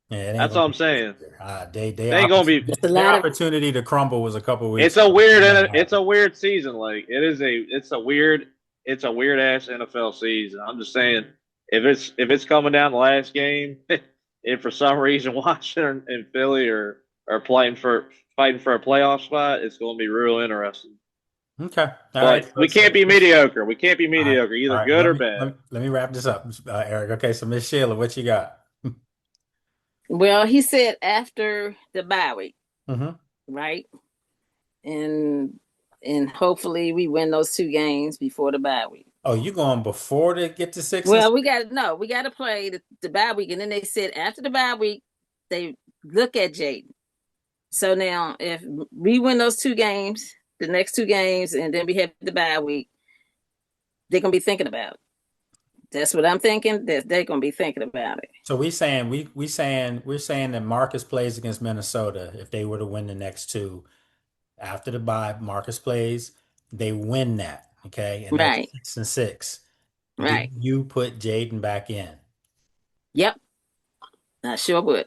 Yeah, it ain't That's gonna all I'm be saying. they ain't gonna be. their opportunity to crumble was a couple weeks. It's a weird season. Like it's a weird ass NFL season. I'm just saying, if it's coming down the last game, if for some reason Washington and Philly are fighting for a playoff spot, it's going to be real interesting. Okay, but right. We can't be mediocre. We can't be mediocre, All either right, good or bad. Let me wrap this up, Eric. Okay, so Miss Sheila, what you got? Well, he said after the bye week, right? And hopefully we win those 2 games before the bye week. Oh, you going before they get to 6? Well, we got to play the bye week, and then they said after the bye week they look at Jayden. So now, if we win those 2 games, the next 2 games, and then we have the bye week, they're gonna be thinking about it. That's what I'm thinking. That they're gonna be thinking about it. So we're saying that Marcus plays against Minnesota. If they were to win the next 2 after the bye, Marcus plays. They win that, okay, and Right. that's 6-6. Right. Do you put Jayden back in? Yep, I sure would.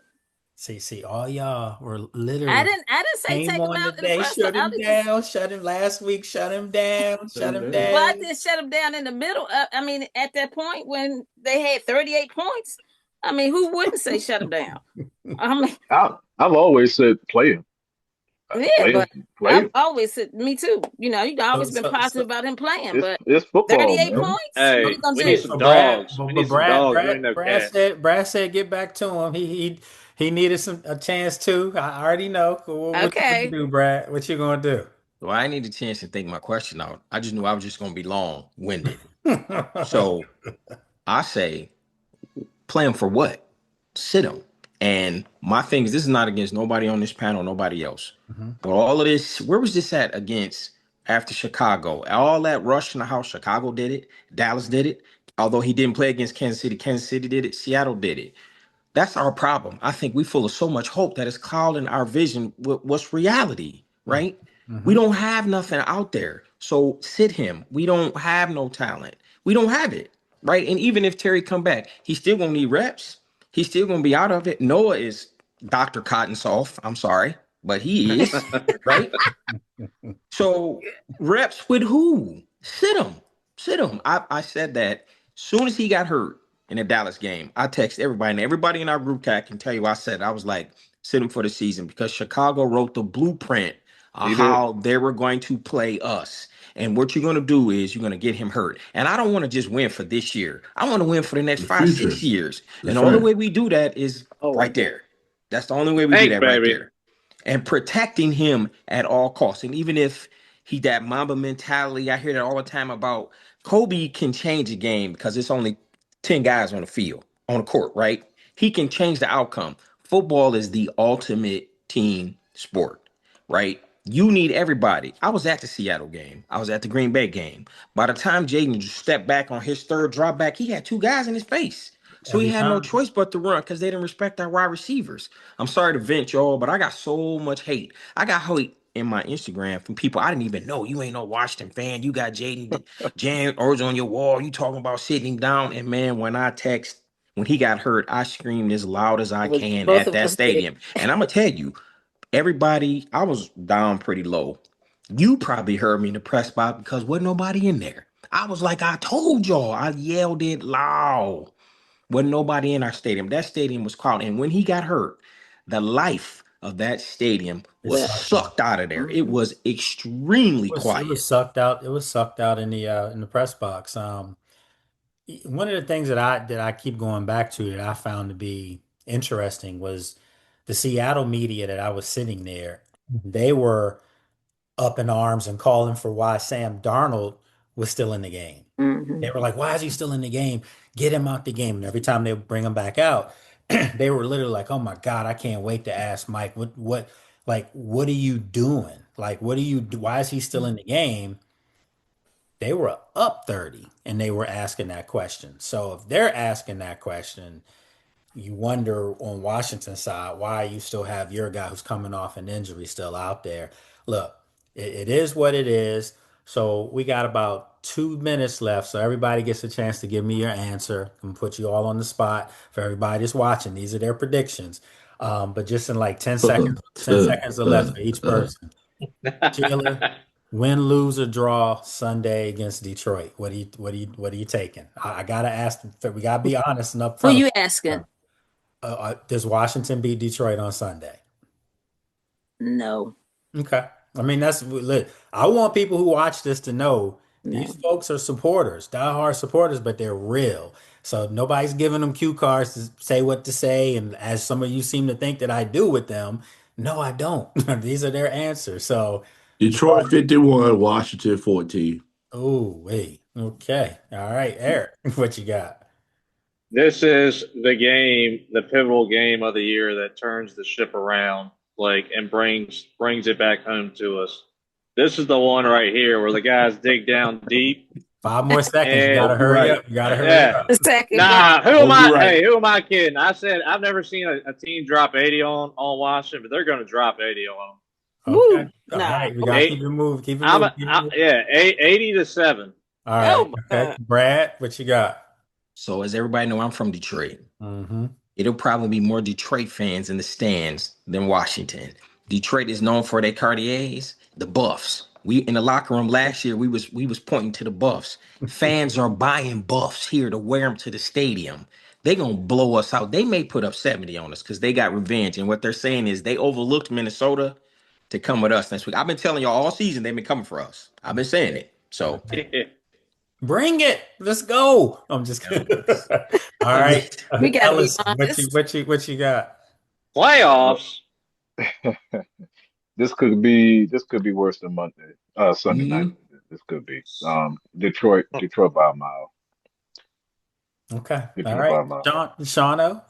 See, all y'all were literally. I didn't say take him out in the first. Shut him down. Shut him last week. Shut him down. Shut him down. Well, I did shut him down in the middle. I mean, at that point when they had 38 points, I mean, who wouldn't say shut him down? I mean, I've always said play him. Yeah, play I've him. always said, me too. You've always been positive about him playing, but It's football, 38 man. points? Hey, What are you gonna we do? need some dogs. We need some dogs. We ain't no cats. Brad said get back to him. He needed a chance too. I already know. What you gonna do, Brad? What you gonna do? Well, I need a chance to think my question out. I just knew I was just gonna be long-winded. So I say, play him for what? Sit him. And my thing is, this is not against nobody on this panel, nobody else. But all of this, where was this at against after Chicago? All that rush in the house, Chicago did it, Dallas did it. Although he didn't play against Kansas City did it, Seattle did it. That's our problem. I think we full of so much hope that it's clouding our vision with what's reality, right? We don't have nothing out there. So sit him. We don't have no talent. We don't have it, right? And even if Terry come back, he's still gonna need reps. He's still gonna be out of it. Noah is Dr. Cotton Soft. I'm sorry, but he is, right? So reps with who? Sit him. Sit him. I said that soon as he got hurt in the Dallas game, I text everybody, and everybody in our group chat can tell you I was like, sit him for the season, because Chicago wrote the blueprint of how they were going to play us. And what you're going to do is you're going to get him hurt. And I don't want to just win for this year. I want to win for the next 5-6 years. And the only way we do that is right there. That's the only way we do that right there. And protecting him at all costs. And even if he that Mamba mentality, I hear that all the time about Kobe can change a game because it's only 10 guys on the field, on the court, right? He can change the outcome. Football is the ultimate team sport, right? You need everybody. I was at the Seattle game. I was at the Green Bay game. By the time Jayden just stepped back on his third drop back, he had two guys in his face. So he Every had no time. choice but to run because they didn't respect our wide receivers. I'm sorry to vent, y'all, but I got so much hate. I got hate in my Instagram from people I didn't even know. You ain't no Washington fan. You got Jan Ors on your wall. You talking about sitting him down. And man, when he got hurt, I screamed as loud as I can Both at of that us did. stadium. And I'm gonna tell you, everybody, I was down pretty low. You probably heard me in the press box because wasn't nobody in there. I was like, I told y'all. I yelled it loud. Wasn't nobody in our stadium. That stadium was quiet. And when he got hurt, the life of that stadium It was sucked out. sucked out of there. It Mhm. was extremely It was quiet. sucked out. It was sucked out in the press box. One of the things that I keep going back to that I found to be interesting was the Seattle media that I was sitting there. They were up in arms and calling for why Sam Darnold was still in the game. They Mhm. were like, "Why is he still in the game? Get him out the game." And every time they would bring him back out, they were literally like, "Oh my God, I can't wait to ask Mike, what are you doing? Like, what do you do? Why is he still in the game?" They were up 30 and they were asking that question. So if they're asking that question, you wonder on Washington's side why you still have your guy who's coming off an injury still out there. Look, it is what it is. So we got about 2 minutes left. So everybody gets a chance to give me your answer. I'm gonna put you all on the spot for everybody that's watching. These are their predictions. But just in like 10 seconds, 10 seconds or less for each person. Sheila, win, lose, or draw Sunday against Detroit. What are you taking? I gotta ask. We gotta be honest and Who upfront. you asking? Does Washington beat Detroit on Sunday? No, Okay. I mean, look, I want people who watch this to know these no. folks are supporters, diehard supporters, but they're real. So nobody's giving them cue cards to say what to say. And as some of you seem to think that I do with them, no, I don't. These are their answers. So, Detroit 51, Washington 14. oh, wait. Okay. All right, Eric, what you got? This is the game, the pivotal game of the year that turns the ship around, like, and brings it back home to us. This is the one right here where the guys dig down deep 5 more seconds. You gotta and Hope you're hurry right. up. You gotta hurry yeah. up. The second game. Nah, who am Hope you're I? right. Hey, who am I kidding? I said I've never seen a team drop 80 on Washington, but they're going to drop 80 on Okay. Woo. All Nah. right. We them. gotta keep it moving. Keep it moving. Keep it moving. 80-7. All Oh right. my Okay. God. Brad, what you got? So as everybody know, I'm from Detroit. Mm-hmm. It'll probably be more Detroit fans in the stands than Washington. Detroit is known for their Cartiers, the buffs. We in the locker room last year, we was pointing to the buffs. Fans are buying buffs here to wear them to the stadium. They gonna blow us out. They may put up 70 on us because they got revenge. And what they're saying is they overlooked Minnesota to come with us next week. I've been telling y'all all season they've been coming for us. I've been saying it. So Bring it. Let's go. I'm just kidding. All right. We got to be Ellis, what you honest. what you what you got? Playoffs. This could be worse than Sunday night. Mhm. This could be Detroit by a mile. Okay. All Detroit right. by a mile. Shauno.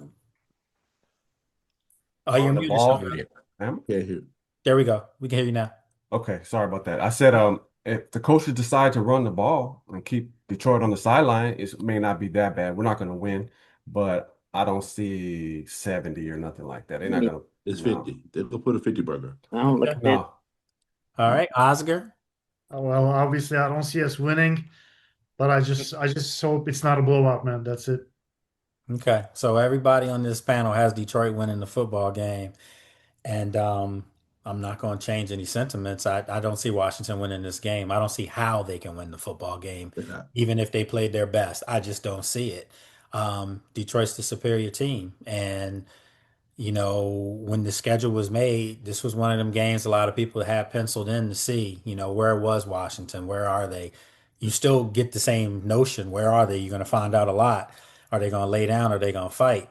Oh, you're The muted, ball. Shauno. Am Can't hear. There we go. We can hear you now. Okay, sorry about that. I said, if the coaches decide to run the ball and keep Detroit on the sideline, it may not be that bad. We're not going to win, but I don't see 70 or nothing like that. They're not going to. It's No, 50. They'll put a 50 burger. I don't look Okay. at that. no. All right. Oscar. Well, obviously, I don't see us winning, but I just hope it's not a blowout, man. That's it. Okay. So everybody on this panel has Detroit winning the football game. And I'm not going to change any sentiments. I don't see Washington winning this game. I don't see how they can win the football game, They're not. even if they played their best. I just don't see it. Detroit's the superior team. And, when the schedule was made, this was one of them games a lot of people had penciled in to see, where was Washington? Where are they? You still get the same notion. Where are they? You're going to find out a lot. Are they going to lay down? Are they going to fight?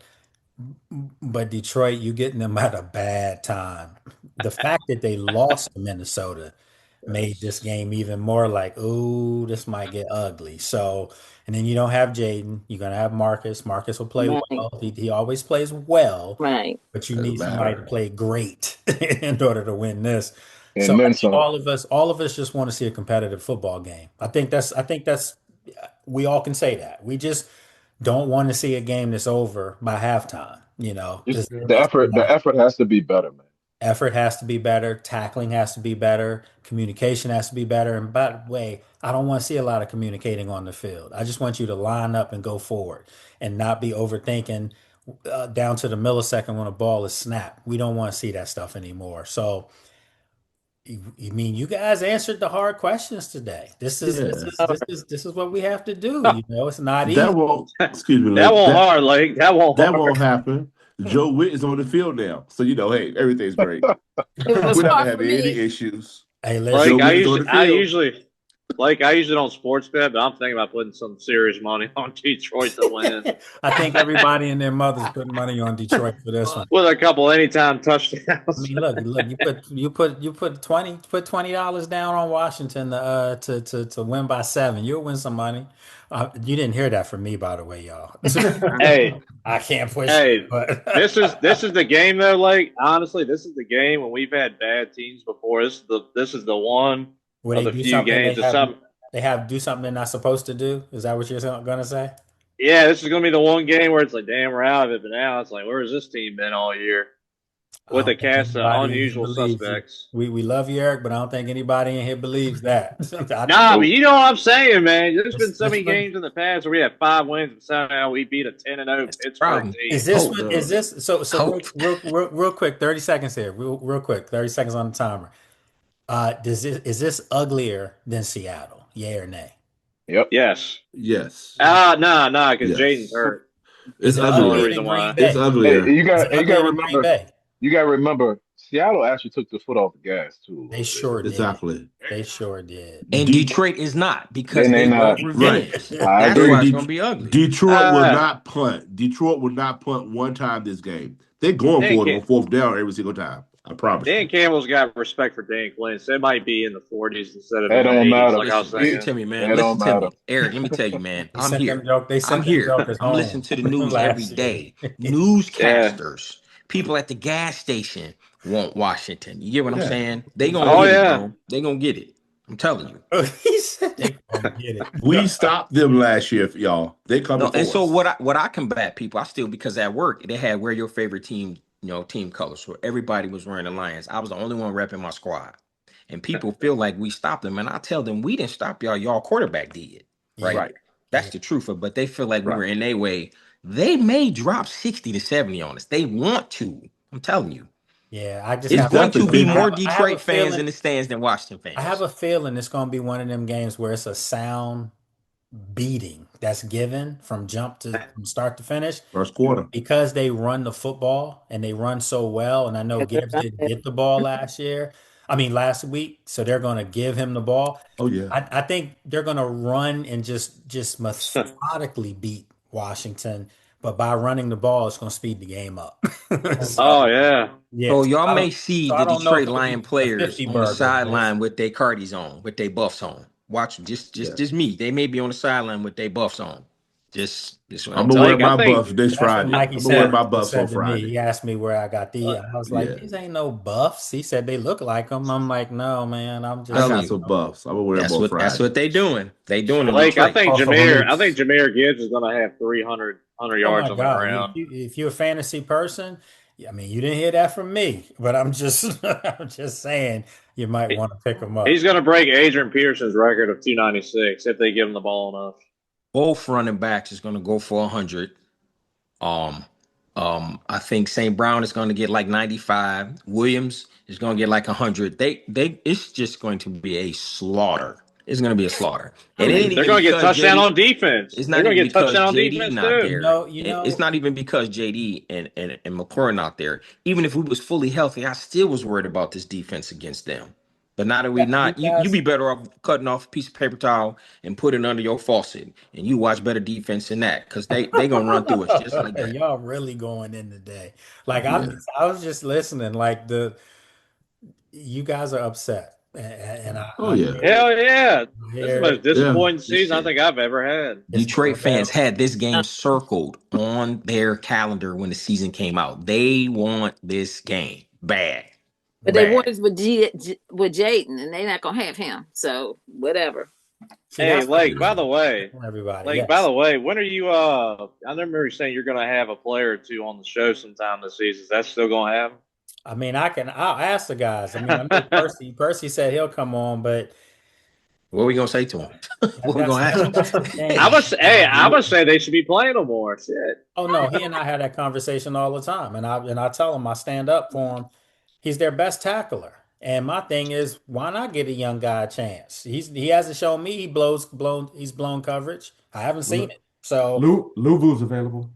But Detroit, you getting them at a bad time. The fact that they lost to Minnesota made this game even more like, ooh, this might get ugly. So, and then you don't have Jayden. You're gonna have Marcus. Marcus will play Right. well. He always plays well, Right. but you Doesn't need somebody to matter. play great in order to win this. So And I then think some. all of us just want to see a competitive football game. I think that's we all can say that. We just don't want to see a game that's over by halftime. You know, Just it needs to be the effort has to be better, man. effort has to be better, tackling has to be better, communication has to be better. And by the way, I don't want to see a lot of communicating on the field. I just want you to line up and go forward and not be overthinking down to the millisecond when a ball is snapped. We don't want to see that stuff anymore. So, you mean you guys answered the hard questions today? Yeah. This is what we have to do. You know, it's not easy. That won't, excuse me, That Lake. won't hard, Lake. That won't That hard. won't happen. Joe Witt is on the field now. So, hey, everything's great. It was We're not hard for having any me. issues. Hey, Like listen, Joe Witt is on the I field. usually don't sports bet, but I'm thinking about putting some serious money on Detroit to win I think everybody and their mother's putting money on Detroit for this one. with a couple anytime I touchdowns. mean, look, you put $20 down on Washington to win by 7. You'll win some money. You didn't hear that from me, by the way, y'all. Hey, I can't push hey, it, but this is the game though. Like honestly, this is the game when we've had bad teams before. This is the one when of they the do few something games. It's some they have do something they're not supposed to do. Is that what you're gonna say? Yeah, this is gonna be the one game where it's like, damn, we're out of it. But now it's like, where has this team been all year? I With a don't think cast of anybody in here unusual believes you. suspects. We love you, Eric, but I don't think anybody in here believes that. Nah, but Nope. you know what I'm saying, man. There's been so This many one games in the past where we had 5 wins, and somehow we beat a 10-0 Pittsburgh Problem. team. is this Hope. one? Is this so? Hope. Real quick, 30 seconds here. Real quick, 30 seconds on the timer. Is this uglier than Seattle? Yay or nay? Yep. Yes. Yes. Nah, because Yes. Jaden's hurt. It's Is it That's the only uglier uglier. reason than Green why. It's Bay? Hey, uglier. you Is got it you got uglier to than Green remember. Bay? You got to remember. Seattle actually took the foot off the gas too a little They bit. sure did. Exactly. They sure did. And De- Detroit is not because Then they they not. want right. revenge. I That's agree. why it's And gonna be ugly. Detroit will Uh, not punt. Detroit will not punt one time this game. They're going Dan, for it Cam- on 4th down every single time. I promise Dan you. Campbell's got respect for Dan Quinn, so it might be in the 40s instead of That in the don't 80s, matter. like I was Listen thinking. to me, man. That Listen don't to matter. me. Eric, let me tell you, man. They I'm sent them here. joke. They I'm sent them here. jokers I'm home listening to the news every last year. day. Yeah. Newscasters, people at the gas station want Washington. You get what I'm Yeah. saying? They gonna Oh, get it, yeah. bro. They gonna get it. I'm telling you. He said they gonna get it. We stopped them last year, y'all. They coming No, for and so us. what I combat people, I still because at work they had wear your favorite team, team colors. So everybody was wearing the Lions. I was the only one repping my squad. And people feel like we stopped them. And I tell them we didn't stop y'all. Y'all quarterback did. Right. Right. That's the truth of but they feel like we Right. were in their way. They may drop 60 to 70 on us. They want to. I'm telling you. Yeah, I just It's have going to definitely be been- more I have a Detroit fans feeling- in the stands than Washington fans. I have a feeling it's going to be one of them games where it's a sound beating that's given from start to finish First quarter. because they run the football and they run so well. And I know Gibbs didn't get the ball last week, so they're going to give him the ball. Oh yeah. I think they're going to run and just methodically beat Washington, but by running the ball, it's going to speed the game up. Oh, yeah. Yeah. So y'all I may don't- see so I the don't know Detroit if it'll Lion be a players 50 on the burger, but sideline with their cardies on, with their buffs on. Watch Yeah. just me. They may be on the sideline with their buffs on. Just what I'm I'm gonna telling wear Like, I my think- buff this That's what Friday. Mikey I'm gonna wear said, my buffs said on to me. Friday. He asked me where I got these. I was like, Yeah. these ain't no buffs. He said they look like them. I'm like, no, man. I'm I just. got some buffs. I'm gonna wear them on Friday. that's what they doing. They doing in Like, I Detroit. think Also Jameer Gibbs is going to have 300 Oh yards my on the God! ground. If you're a fantasy person, I mean, you didn't hear that from me, but I'm just, I'm just saying you might want to pick them up. He's going to break Adrian Peterson's record of 296 if they give him the ball enough. Both running backs is going to go for 100. I think St. Brown is going to get like 95. Williams is going to get like 100. It's just going to be a slaughter. It's going to be a slaughter. And it ain't They're even going to get because touchdown JD on defense. It's They're not going to even get because touchdown on JD defense, not too. there. It's not even because JD and McLaurin not there. Even if we was fully healthy, I still was worried about this defense against them. But now that we not, you be better off cutting off a piece of paper towel and put it under your faucet, and you watch better defense than that because they gonna run through us just like that. Y'all really going in today. Like Yeah. I was just listening. Like you guys are upset. and Oh yeah, Hell yeah. This is the most yeah. disappointing season I think I've ever had. Detroit fans had this game circled on their calendar when the season came out. They want this game bad. But they want us with Jayden, and they're not gonna have him. So whatever. Hey, Lake, by the way, everybody. Lake, by the way, when are you I remember you saying you're gonna have a player or two on the show sometime this season. Is that still gonna happen? I mean, I'll ask the guys. I mean, I know Percy said he'll come on, but what are we gonna say to him? What we gonna ask him? I must say they should be playing him more. Shit. Oh no, he and I had that conversation all the time, and I tell him I stand up for him. He's their best tackler, and my thing is, why not give a young guy a chance? He hasn't shown me he's blown coverage. I haven't seen it. So Luvu's available.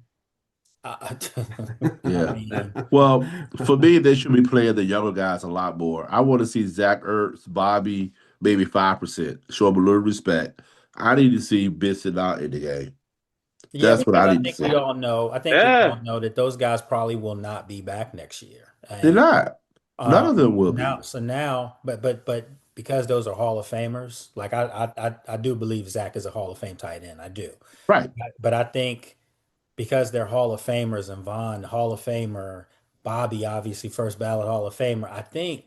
Yeah. Well, for me, they should be playing the younger guys a lot more. I want to see Zach Ertz, Bobby, maybe 5%. Show them a little respect. I need to see Benson out in the game. That's what I need to see. We all know. I think we all know that those guys probably will not be back next year. And, they're not. None of them will be. But because those are Hall of Famers, like I do believe Zach is a Hall of Fame tight end. I do. Right. But I think because they're Hall of Famers and Von, Hall of Famer, Bobby, obviously first ballot Hall of Famer, I think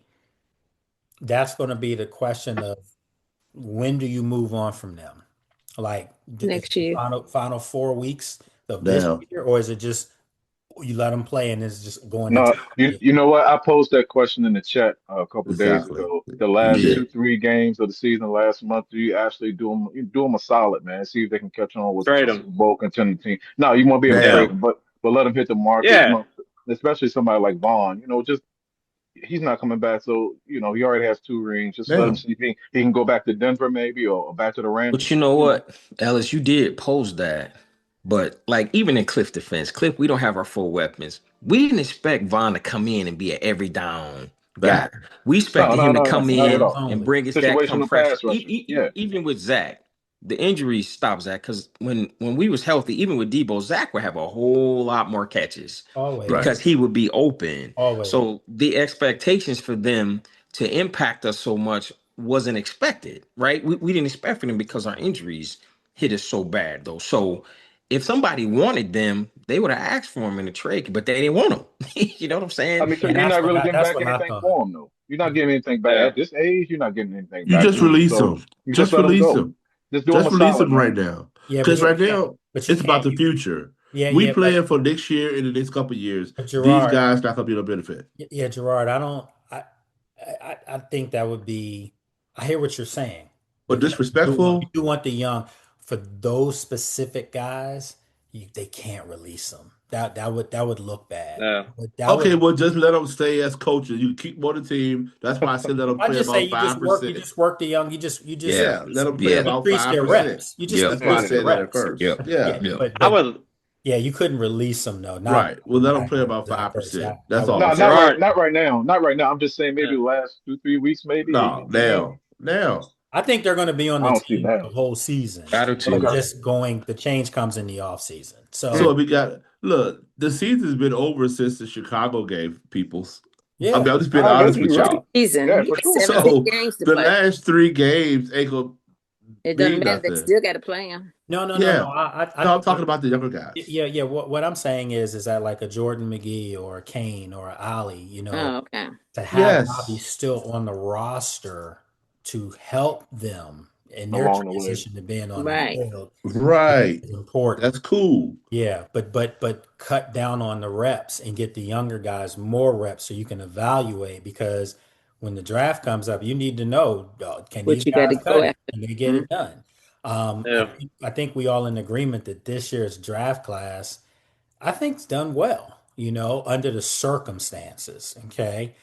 that's going to be the question of when do you move on from them? Like next year, final 4 weeks of this year, or is it just you let them play and it's just going? No, you know what? I posed that question in the chat a couple of days ago. The last 2-3 games of the season, last month, do you actually do them a solid, man? See if they can catch on with the Super Bowl contending team. No, you won't be able to trade them, but let them hit the market. Yeah. You know, especially somebody like Vaughn. You know, just he's not coming back, so you know he already has 2 rings. Just let him see if he can go back to Denver maybe or back to the Rams. But you know what, Ellis, you did pose that. But like even in Cliff defense, Cliff, we don't have our full weapons. We didn't expect Vaughn to come in and be an every down guy. We expected him to come in and bring us that compression. Even with Zach, the injuries stopped Zach because when we was healthy, even with Debo, Zach would have a whole lot more catches because he would be open. So the expectations for them to impact us so much wasn't expected, right? We didn't expect for them because our injuries hit us so bad, though. So if somebody wanted them, they would have asked for them in the trade, but they didn't want them. You know what I'm saying? I mean, so you're not really getting back anything for them, though. You're not getting anything back at this age. You're not getting anything back. You just release them. Just release them. Just release them right now. Because right now, it's about the future. We playing for next year in the next couple of years. These guys not going to be no benefit. Yeah, Gerard, I think that would be. I hear what you're saying, but disrespectful. You want the young. For those specific guys, they can't release them. That would look bad. Well, just let them stay as coaches. You keep them on the team. That's why I said let them play about 5%. You just work the young. You just let them play about 5%. Their reps. You just that's why I said that at first. You couldn't release them though. Right. Well, let them play about 5%. That's all. Not right now. Not right now. I'm just saying maybe the last 2-3 weeks, maybe. No, now. I think they're going to be on the team the whole season. The change comes in the off season. So we got the season's been over since the Chicago game, peoples. Yeah, I mean, I've just been honest with y'all. Season. Yeah, so the last 3 games ain't gonna. It doesn't matter. They still got to play them. No. I'm talking about the younger guys. Yeah. What I'm saying is that like a Jordan McGee or a Kane or a Ali, to have Bobby still on the roster to help them in their transition to being on the field. Right. Is important. That's cool. Yeah, but cut down on the reps and get the younger guys more reps so you can evaluate, because when the draft comes up, you need to know, can these guys cut it? Can they get it done? I think we all in agreement that this year's draft class, I think, it's done well, under the circumstances. Okay.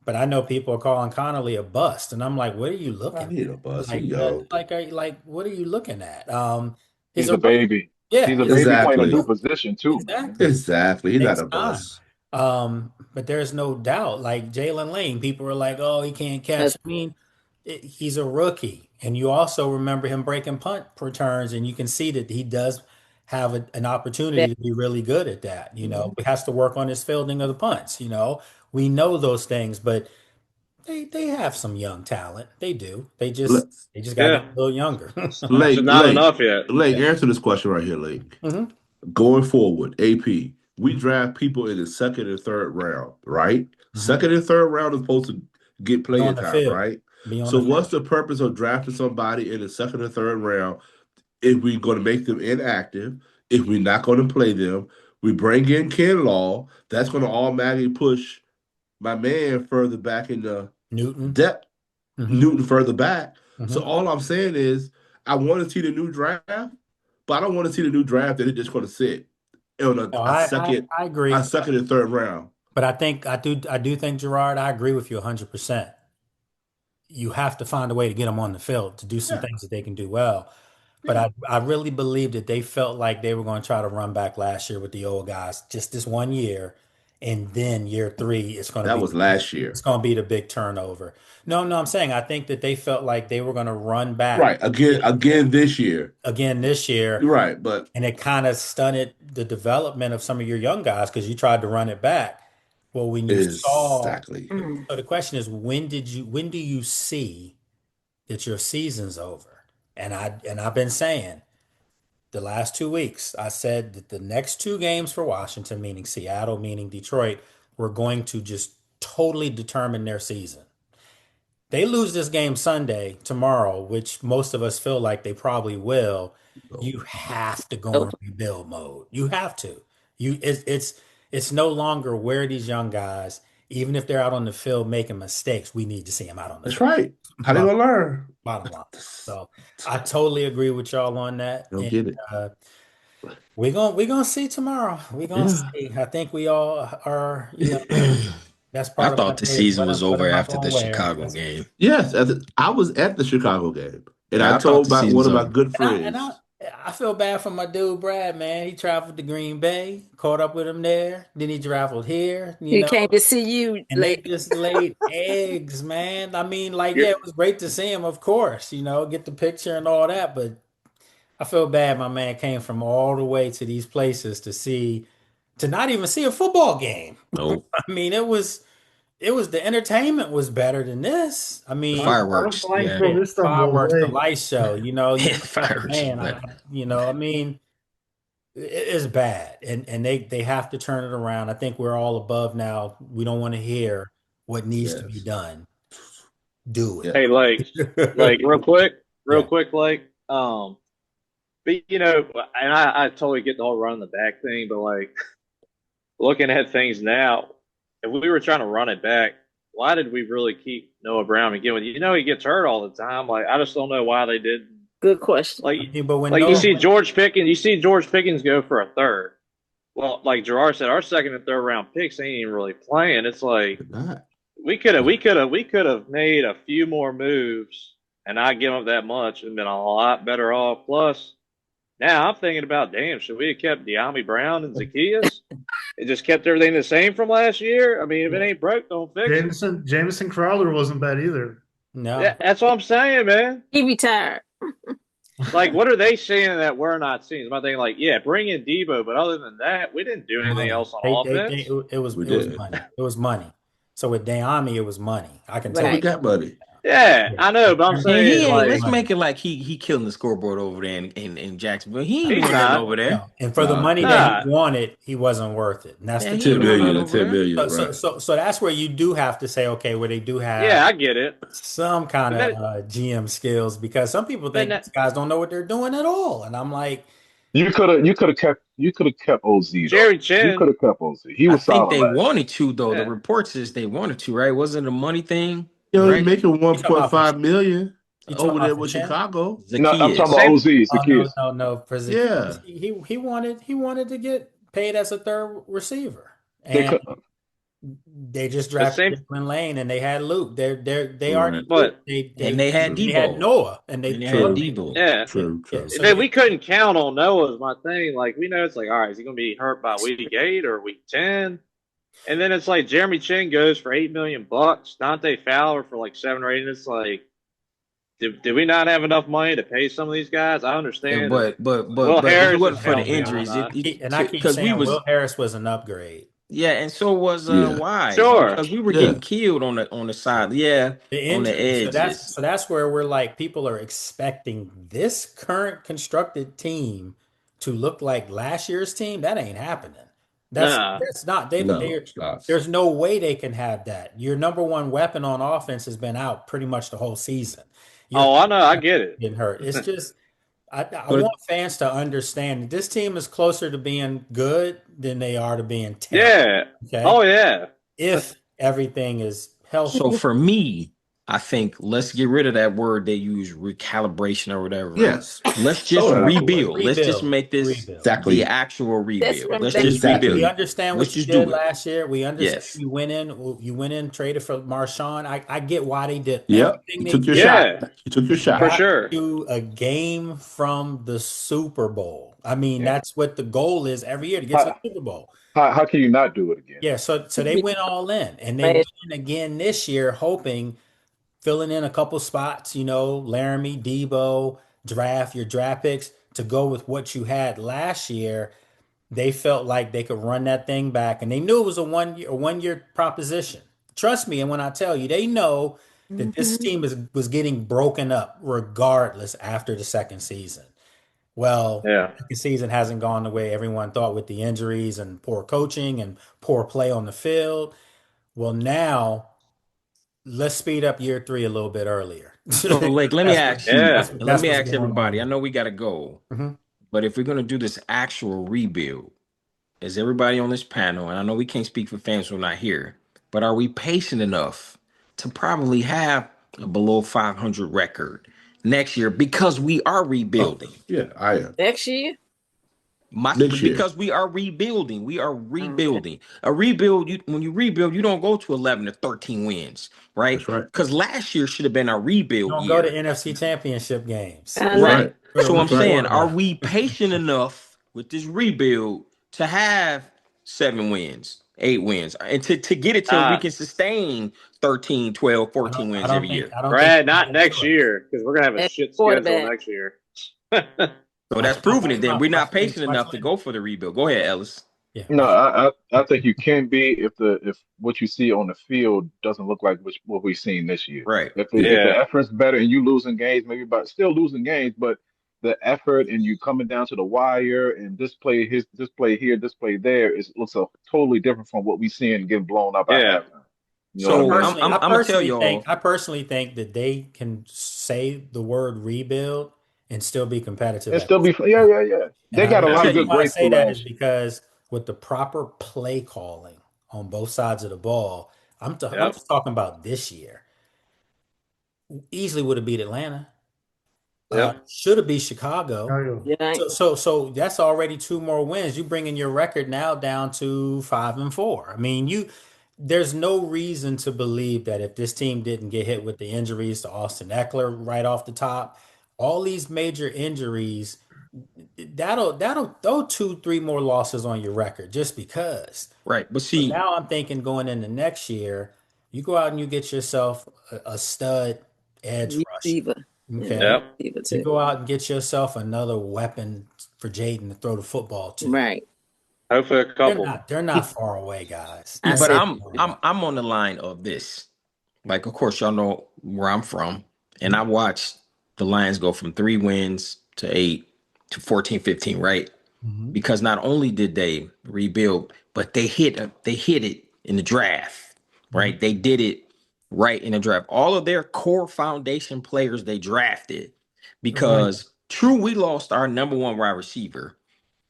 But I know people are calling Connolly a bust, and I'm like, what are you looking at? A bust, like, what are you looking at? He's a baby. Yeah, he's a baby playing a new position too. Exactly. He's not a bust. But there's no doubt, like Jalen Lane, people are like, oh, he can't catch. I mean, he's a rookie, and you also remember him breaking punt returns, and you can see that he does have an opportunity to be really good at that. He has to work on his fielding of the punts. We know those things, but They have some young talent. They do. Le- They just got to Yeah, get a little younger. it's Lake, not Lake, enough yet. Lake, answer this question right here, Lake. Hmm. Going forward, AP, we draft people in the second and third round, right? Hmm. Second and third round is supposed to get Be on playing the time, field. right? Be on So the what's field. the purpose of drafting somebody in the second and third round if we're going to make them inactive, if we're not going to play them? We bring in Ken Law, that's going to automatically push my man further back in the Newton. depth, Hmm. Newton further back. So Hmm. all I'm saying is I want to see the new draft, but I don't want to see the new draft that it's just going to sit on No, a second, I agree. and third round. But I do think, Gerard, I agree with you 100%. You have to find a way to get them on the field to do some Yeah, things that they can do well. But yeah. I really believe that they felt like they were going to try to run back last year with the old guys, just this one year, and then year three, That was last it's year. going to be the big turnover. No, I'm saying I think that they felt like they were going to run back Right. Again this year. again this year, Right. But and it kind of stunted the development of some of your young guys because you tried to run it back. Well, when you saw, exactly. Mm. so the question is, when do you see that your season's over? I've been saying the last 2 weeks, I said that the next two games for Washington, meaning Seattle, meaning Detroit, were going to just totally determine their season. They lose this game Sunday, tomorrow, which most of us feel like they probably will. So, You have to go Oh, in rebuild mode. You have to. It's no longer where these young guys, even if they're out on the field making mistakes, we need to see them out on the that's field. right. How they gonna learn? Bottom line. So I totally agree with y'all on that. Don't And get it. uh, we're gonna see tomorrow. We're gonna Yeah. see. I think we all are, that's I part of my thought the thing is season was what over am I after gonna the wear? Chicago game. Yes. I was at the Chicago game, and I Yeah, I thought told the season one was of my over. good And friends. I feel bad for my dude Brad, man. He traveled to Green Bay, caught up with him there. Then he traveled here, he came to see you and they late. just laid eggs, man. I mean, like, yeah, it was great to see him, of course, get the picture and all that, but I feel bad my man came from all the way to these places to not even see a football game. No, I mean, it was the entertainment was better than this. I the mean, I'm fireworks. flying Yeah, yeah, from Istanbul. fireworks, the Wait. light show, yeah, you're the like, fireworks was man, better. I mean, it's bad, and they have to turn it around. I think we're all above now. We don't want to hear what needs to be Yes. done. Do Yeah. Hey, it. real Yeah. quick, but and I totally get the whole run the back thing, but like looking at things now, if we were trying to run it back, why did we really keep Noah Brown again? He gets hurt all the time. Like I just don't know why they didn't. Good question. Like, Yeah, but when like you Noah, see George Pickens go for a third. Well, like Gerard said, our second and third round picks ain't even really playing. It's like Not. we could have made a few more moves and not give up that much and been a lot better off. Plus, now I'm thinking about, damn, should we have kept De'Ami Brown and Zacchaeus? It just kept everything the same from last year. I mean, if it ain't broke, don't fix it. Jameson Crowder wasn't bad either. no, Yeah, that's what I'm saying, man. He retired. Like, what are they seeing that we're not seeing? I'm thinking, like, yeah, bring in Debo, but other than that, we didn't do anything money. else on They offense. it was We it was did. money. It was money. So with Dayami, it was money. I can tell We you. Right. got money. Yeah, I know, but I'm And saying, he ain't. like, Let's money. make it like he killing the scoreboard over there in Jacksonville. He ain't he's doing nothing not. over there. No. And for the Nah. money that Nah. he wanted, he wasn't worth it. And that's Yeah, the he $10 ain't truth. doing nothing million, over 10 there. million, So, right? so that's where you do have to say, okay, where they do have Yeah, I get it. some kind But of then, GM skills because some people but think that, these guys don't know what they're doing at all. And I'm like, You could have kept OZ though. Jerry You could Chin, have kept OZ. He I was think solid they last year. wanted to though. The yeah. report says they wanted to, right? Wasn't it a money thing, Yo, he right? making you talking about for 1.5 million you talking over there about for with Chin? Chicago. No, I'm talking Zacchaeus. about Same. OZ. Oh no, Zacchaeus. no. For Yeah. Zacchaeus, he wanted to get paid as a third receiver, They and could. they just The drafted same. Jalen Lane, and they had Luke. They already Right. knew But And they had True. they had Debo. Noah, and And they so had True. Debo. yeah, True. yeah. True. So we couldn't count on Noah. Is my thing. Like we know it's like, all right, is he going to be hurt by week 8 or week 10? And then it's like Jeremy Chin goes for $8 million. Dante Fowler for like 7 or 8. And it's like, did we not have enough money to pay some of these guys? I Yeah, understand. but Will if it Harris is wasn't for the healthy and injuries, whatnot. and I keep because we saying was Will Harris was an upgrade. Yeah, and so was Yeah. Wise Sure. because we were Yeah. getting killed on the side. Yeah, The on the injury. edges. So that's where we're like, people are expecting this current constructed team to look like last year's team. That ain't happening. Nah. That's not No, it's not. there's no way they can have that. Your number one weapon on offense has been out pretty much the whole season. Your Oh, I know. I get it. getting hurt. It's just I But want fans to understand that this team is closer to being good than they are to being terrible. Yeah. Okay. Oh, yeah. If everything is healthy. so for me, I think let's get rid of that word they use, recalibration or whatever. Yes. Let's just So rebuild. Let's just Rebuild. make this Rebuild. Exactly. the actual That's rebuild. right. Let's That's just Exactly. rebuild. We understand Let's what you just did do it. last year. We understand Yes. you went in, traded for Marshawn. I get why they did Yep. everything You they took your did. Yeah. shot. You took your shot. For Got sure. to a game from the Super Bowl. I mean, Yeah. that's what the goal is every year, to get to the How, Super Bowl. how can you not do it again? Yeah, so they went all in, and they Man. went in again this year, hoping, filling in a couple spots, Laramie, Debo, your draft picks to go with what you had last year. They felt like they could run that thing back, and they knew it was a 1 year proposition. Trust me, and when I tell you, they know that this team was getting broken up regardless after the second season. Well, Yeah. the second season hasn't gone the way everyone thought, with the injuries and poor coaching and poor play on the field. Well, now let's speed up year three a little bit earlier. So, Lake, let me ask you, Yeah. and let me what's ask going everybody. I on. know we got to go, Mhm. but if we're going to do this actual rebuild, is everybody on this panel, and I know we can't speak for fans who are not here, but are we patient enough to probably have a below 500 record next year because we are Oh, rebuilding? yeah, I am. Next year? Next year. Because we are rebuilding. We are Okay. rebuilding. A rebuild, when you rebuild, you don't go to 11 or 13 wins, right? That's right. Because last year should have been our You rebuild don't go to year. NFC Championship games. I That's know. Right. right. For the So I'm rookie That's right. saying, are quarterback. we patient enough with this rebuild to have 7 wins, 8 wins, and to get it to we can sustain 13, 12, 14 wins every year? I don't think Brad, you not have a next choice. year because we're going to have a Next shit schedule quarterback. next year. So that's proving it then. We're not patient enough to go for the rebuild. Go ahead, Ellis. Yeah. No, I think you can be if what you see on the field doesn't look like what we've seen this year. Right. If Yeah. the effort's better and you losing games, maybe but still losing games, but the effort and you coming down to the wire and this play here, this play there looks totally different from what we seeing getting blown up at Yeah. halftime. You know what I So mean? I'm gonna tell y'all. I personally think that they can say the word rebuild and still be competitive And at still this be point. yeah. They got a The lot of reason good why I grades say for that is last year. because with the proper play calling on both sides of the ball, I'm Yep. just talking about this year. Easily would have beat Atlanta. Yep. Should have beat Chicago. Yeah. So that's already 2 more wins. You bringing your record now down to 5-4. I mean, there's no reason to believe that if this team didn't get hit with the injuries to Austin Eckler right off the top, all these major injuries, that'll throw 2, 3 more losses on your record just because. Right. But But see, now I'm thinking going into next year, you go out and you get yourself a stud edge rusher. Receiver. Okay. Yep. Receiver You too. go out and get yourself another weapon for Jayden to throw the football to. Right. Hopefully a They're couple. not far away, guys. I but said I'm on the line of this. Like, of course, y'all know where I'm from, and I watched the Lions go from 3 wins to 8 to 14, 15, right? Mhm. Because not only did they rebuild, but they hit it in the draft, right? They did it right in the draft. All of their core foundation players they drafted because true, we lost our number 1 wide receiver.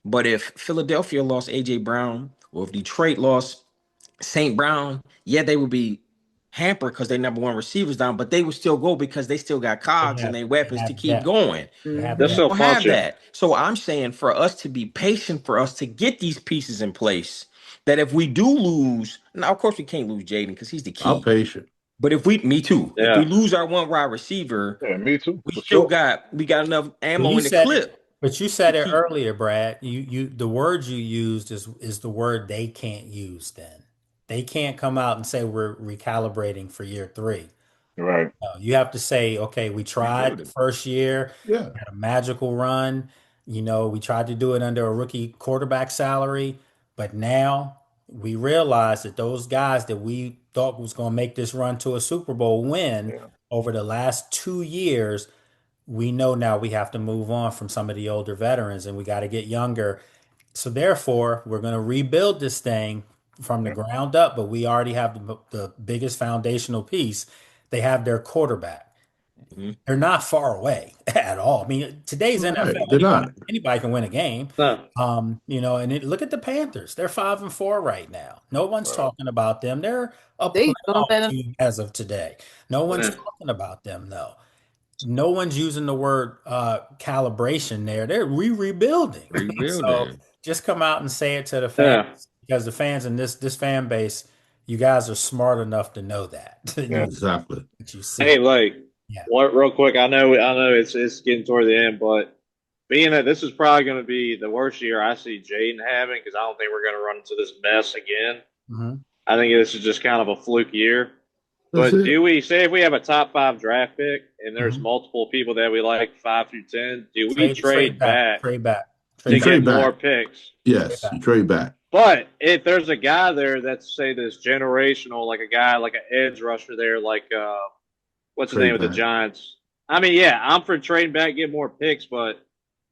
But if Philadelphia lost AJ Brown or if Detroit lost St. Brown, yeah, they would be hampered because their number 1 receivers down, but they would still go because they still got cogs and their weapons to keep depth. going. They have They're depth. still Don't have punching. that. So I'm saying for us to be patient, for us to get these pieces in place, that if we do lose, now of course we can't lose Jayden because he's the I'm key. patient. But if me too, if Yeah. we lose our 1 wide receiver, Yeah, me too, we for still sure. got enough ammo You in the said clip. But you said it keep- earlier, Brad. The word you used is the word they can't use then. They can't come out and say we're recalibrating for year 3. Right. You have to say, okay, we tried the first year, Yeah. had a magical run. We tried to do it under a rookie quarterback salary, but now we realized that those guys that we thought was going to make this run to a Super Bowl win Yeah. over the last 2 years, we know now we have to move on from some of the older veterans and we got to get younger. So therefore, we're going to rebuild this thing from the Yeah. ground up, but we already have the biggest foundational piece. They have their quarterback. Mhm. They're not far away at all. I mean, today's Right. NFL, They're not. anybody can win a game. No. And look at the Panthers. They're 5-4 right now. No one's Right. talking about them. They're a They doing playoff better. team as of today. No one's Yeah. talking about them though. No one's using the word calibration there. They're rebuilding. So Rebuilding. just come out and say it to the Yeah. fans because the fans in this fan base, you guys are smart enough to know that. Yeah. Exactly. What you see. Hey, like, Yeah. what? Real quick, I know it's getting toward the end, but being that this is probably going to be the worst year I see Jayden having, because I don't think we're going to run into this mess again. Mhm. I think this is just kind of a fluke year. That's But it. do we say if we have a top 5 draft pick and there's Mhm. multiple people that we like 5 through 10, do we Trade trade back Trade back. to You get trade back. more picks? Yes, you trade back. But if there's a guy there that's, say, this generational, like a guy like an edge rusher there, like what's the Trade name of the back. Giants? I mean, yeah, I'm for trading back, get more picks, but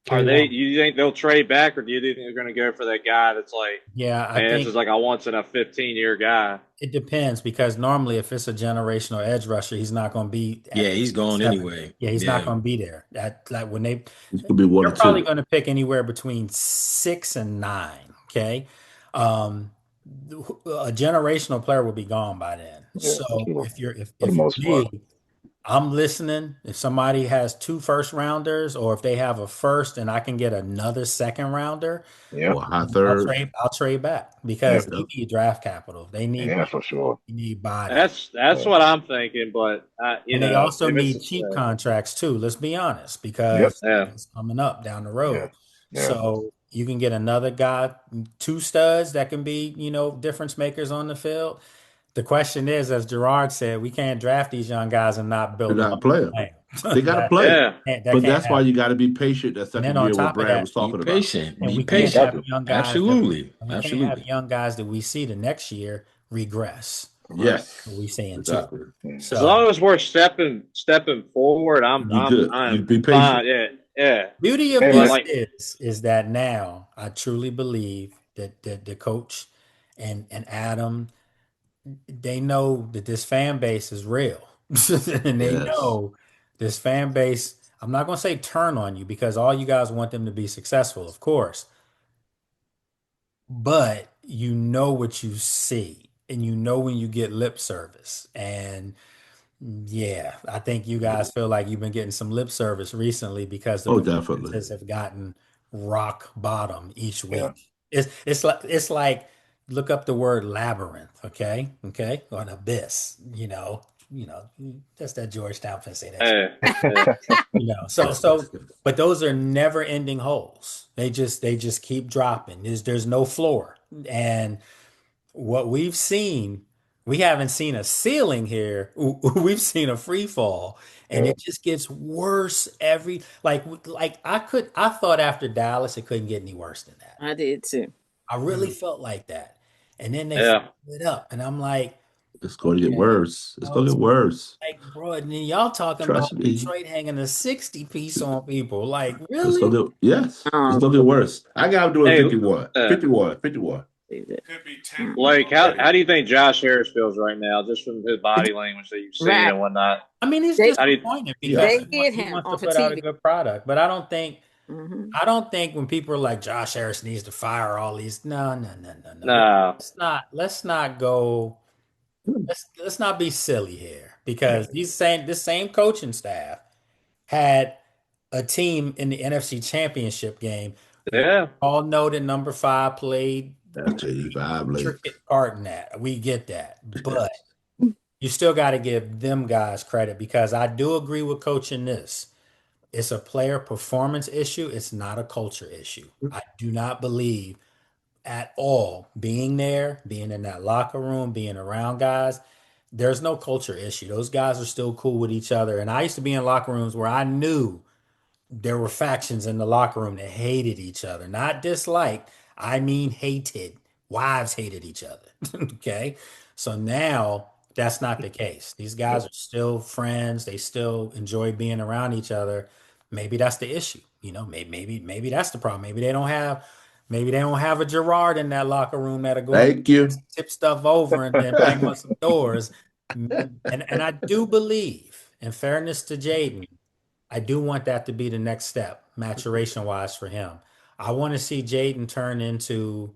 are they? You think they'll trade back, or do you think they're going to go for that guy that's like, Yeah, I man, this think is like a once in a 15-year guy? it depends because normally if it's a generational edge rusher, he's not going to be. at Yeah, he's going 7. anyway. Yeah, he's not Yeah. going to be there. Like when It could be one they're or probably two. going to pick anywhere between 6 and 9. Okay, um, a generational player will be gone by then. Yeah, So for if you're if the if most part. me, I'm listening. If somebody has 2 first rounders, or if they have a first and I can get another second rounder, Yeah. Or high I'll third. trade back because Yeah. they need draft capital. They Yeah, for sure. need body. That's Yeah. what I'm thinking. But And they also if need it's cheap contracts too. Let's be honest, because Yep. yeah, it's coming up down the Yeah. road. Yeah. So you can get another guy, 2 studs that can be, difference makers on the field. The question is, as Gerard said, we can't draft these young guys and not They're build them not up. playing. They got to play. yeah, That But can't that's why happen. you got to be patient. That And second then on year, what top of Brad that, was Be talking about. patient. and Be we can't got have patient. to. young guys Absolutely. and we can't have Absolutely. young guys that we see the next year regress. Yes. We saying too. Exactly. as So long as we're stepping forward, I'm You good. You I'm be fine. patient. Yeah. beauty of Hey, this like- is that now I truly believe that the coach and Adam, they know that this fan base is real. And they Yes. know this fan base, I'm not going to say turn on you because all you guys want them to be successful, of course. But you know what you see and you know when you get lip service. And yeah, I think you guys feel like you've been getting some lip service recently because the Oh, definitely. performances have gotten rock bottom each week. Yeah. It's like look up the word labyrinth, okay? Okay? Or an abyss, that's that Georgetown Penn State. So but those are never ending holes. They just keep dropping. There's no floor. And what we've seen, we haven't seen a ceiling here. We've seen a free fall, and Yeah. it just gets worse like I thought after Dallas it couldn't get any worse than that. I did too. I really felt like that. And then they Yeah. followed it up, and I'm like, It's going to get worse. It's going to get worse. bro, and then y'all talking Trust about me. Detroit hanging a 60 piece on people. Like, It's really? going to get, yes. It's going to get worse. I got to do Hey, 51. 51. Could be 10. Like, how do you think Josh Harris feels right now, just from his body language that you've seen Right. and whatnot? I mean, he's They- disappointed because They he get wants him to off put of out a TV. good product. But I don't think Mhm. when people are like Josh Harris needs to fire all these. No. No. Let's not go. Let's not be silly here because this same coaching staff had a team in the NFC Championship game. Yeah. All know that number 5 played That's JD5 late. intricate part in that. We get that. But you still got to give them guys credit because I do agree with Coach in this. It's a player performance issue. It's not a culture issue. I do not believe at all being there, being in that locker room, being around guys. There's no culture issue. Those guys are still cool with each other. And I used to be in locker rooms where I knew there were factions in the locker room that hated each other, not disliked. I mean, hated wives hated each other. Okay. So now that's not the case. These guys are still friends. They still enjoy being around each other. Maybe that's the issue. Maybe that's the problem. Maybe they don't have a Gerard in that locker room that'll go in Thank you. and tip stuff over and then bang on some doors. And I do believe, in fairness to Jayden, I do want that to be the next step, maturation wise for him. I want to see Jayden turn into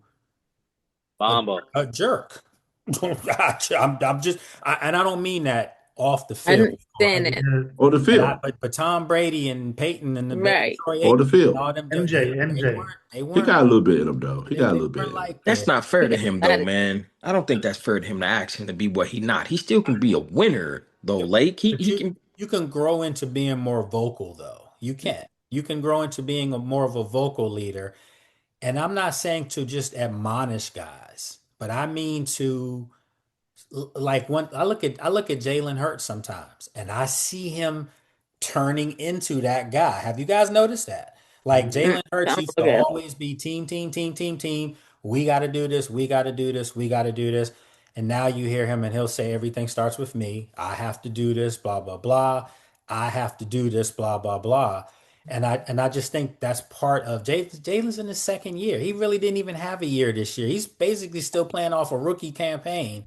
Bamba. a jerk. I'm just, and I don't mean that off the I field. understand it. On the field. But Tom Brady and Peyton and the Right. Troy On the Aikman field. and all them, MJ. they He weren't got a little bit in him, though. He got a they little bit weren't in him. like That's that. not fair to him, though, man. I don't think that's fair to him to ask him to be what he not. He still can be a winner, though, Lake. He But can. you can grow into being more vocal, though. You can. You can grow into being more of a vocal leader. And I'm not saying to just admonish guys, but I mean to, like, when I look at Jalen Hurts sometimes, and I see him turning into that guy. Have you guys noticed that? Like Jalen Hurts used to Okay. always be team, team, team, team, team. We got to do this. We got to do this. We got to do this. And now you hear him, and he'll say everything starts with me. I have to do this. Blah blah blah. I have to do this. Blah blah blah. And I just think that's part of Jalen's in his second year. He really didn't even have a year this year. He's basically still playing off a rookie campaign.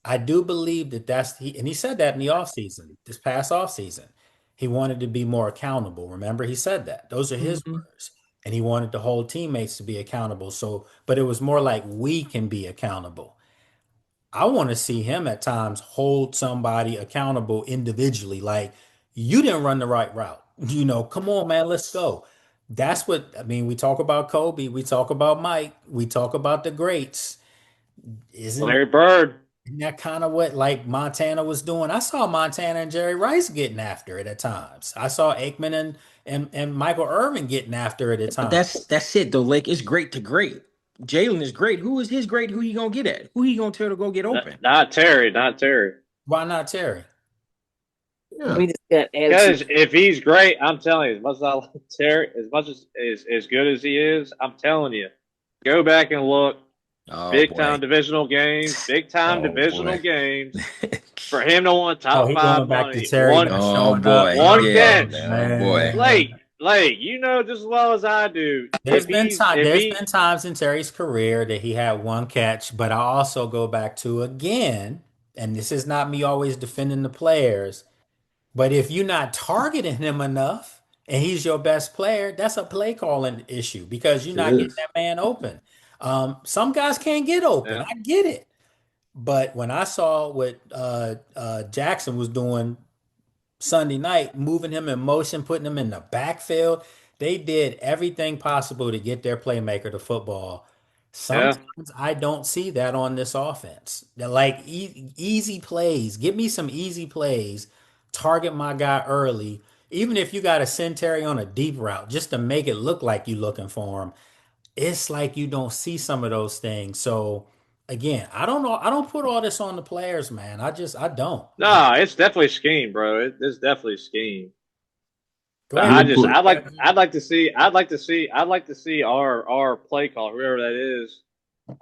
I do believe and he said that in the offseason, this past offseason. He wanted to be more accountable. Remember, he said that. Those are his words. And he wanted to hold teammates to be accountable. So, but it was more like we can be accountable. I want to see him at times hold somebody accountable individually. Like, you didn't run the right route. Come on, man, let's go. That's what I mean. We talk about Kobe, we talk about Mike, we talk about the greats. Isn't Larry Bird. that kind of what like Montana was doing? I saw Montana and Jerry Rice getting after it at times. I saw Aikman and Michael Irvin getting after it at But times. that's it, though, Lake. It's great to great. Jalen is great. Who is his great? Who you gonna get at? Who you gonna tell to go get open? Not Terry. Not Terry. Why not Terry? Yeah. We just got Because attitude. if he's great, I'm telling you, as much as I like Terry, as much as good as he is, I'm telling you, go back and look. Oh, Big boy. time divisional games, big time Oh, divisional boy. games. For him to want top He five going back to money, Terry one, not Oh showing boy. up. One Yeah. catch. Oh boy. Lake, you know just as well as I do. There's been times in Terry's career that he had one catch, but I also go back to again, and this is not me always defending the players, but if you're not targeting him enough and he's your best player, that's a play calling issue because you're It not getting is. that man open. Some guys can't get open. Yeah. I get it. But when I saw what Jackson was doing Sunday night, moving him in motion, putting him in the backfield. They did everything possible to get their playmaker to football. Yeah. Sometimes I don't see that on this offense. They're like easy plays. Give me some easy plays. Target my guy early. Even if you got to send Terry on a deep route just to make it look like you're looking for him, it's like you don't see some of those things. So again, I don't know. I don't put all this on the players, man. I don't. No, it's definitely scheme, bro. It's definitely scheme. Go But ahead. I'd like to see our play call, whoever that is.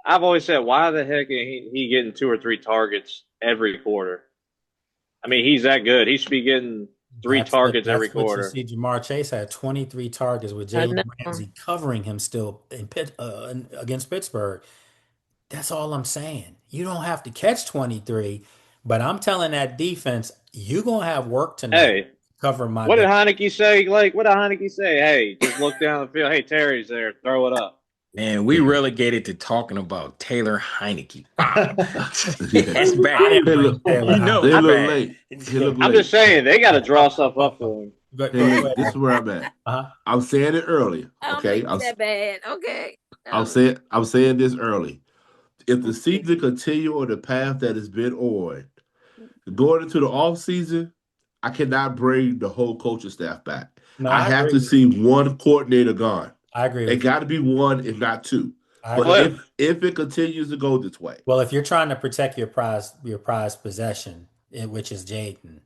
I've always said, why the heck ain't he getting 2 or 3 targets every quarter? I mean, he's that good. He should be getting 3 targets every That's what quarter. you see. Jamar Chase had 23 targets with I Jalen know. Ramsey covering him still against Pittsburgh. That's all I'm saying. You don't have to catch 23, but I'm telling that defense, you're going to have work tonight Hey, covering my what did guy. Heineke say? Like, what did Heineke say? Hey, just look down the field. Hey, Terry's there. Throw it up. Man, we relegated to talking about Taylor Heineke. Yeah. That's I bad. didn't Hey, bring look, Taylor You know Heineke. they it's look bad. late. He look I'm late. just saying, they got to draw stuff up for him. But Hey, go look, ahead. this is where I'm at. Uh-huh. I'm saying it early. I don't Okay. think it's that bad. Okay. I'm saying this early. If the season continue on the path that it's been on, going into the off season, I cannot bring the whole coaching staff back. No, I I have agree to with you. see one coordinator gone. I agree It with you. got to be one, if not two. I But agree. Cliff, if it continues to go this way, Well, if you're trying to protect your prized possession, which is Jaden,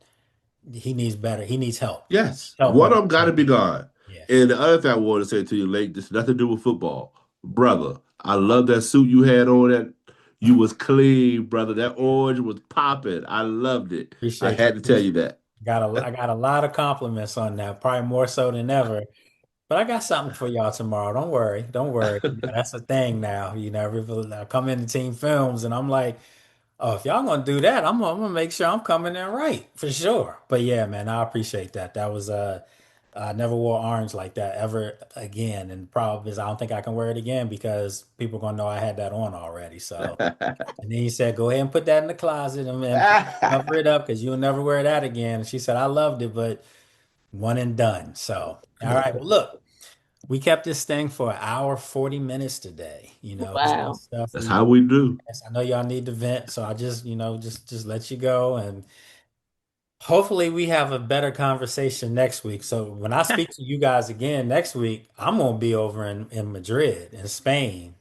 he needs better. He needs help. yes, Help one more. of them got to be gone. Yeah. And the other thing I want to say to you, Lake, this has nothing to do with football, brother. I love that suit you had on. That you was clean, brother. That orange was popping. I loved it. I Appreciate you. had to tell you that. I got a lot of compliments on that, probably more so than ever. But I got something for y'all tomorrow. Don't worry. Don't worry. That's a thing now. I come into team films and I'm like, oh, if y'all gonna do that, I'm gonna make sure I'm coming in right for sure. But yeah, man, I appreciate that. That was I never wore orange like that ever again. And the problem is I don't think I can wear it again because people gonna know I had that on already. So and then he said, go ahead and put that in the closet and cover it up because you'll never wear that again. And she said, I loved it, but one and done. So all right. Well, look. We kept this thing for an hour, 40 minutes today. Just the Wow. stuff That's we how we do. I know y'all need to vent, so I just, just let you go. And hopefully we have a better conversation next week. So when I speak to you guys again next week, I'm gonna be over in Madrid, in Spain.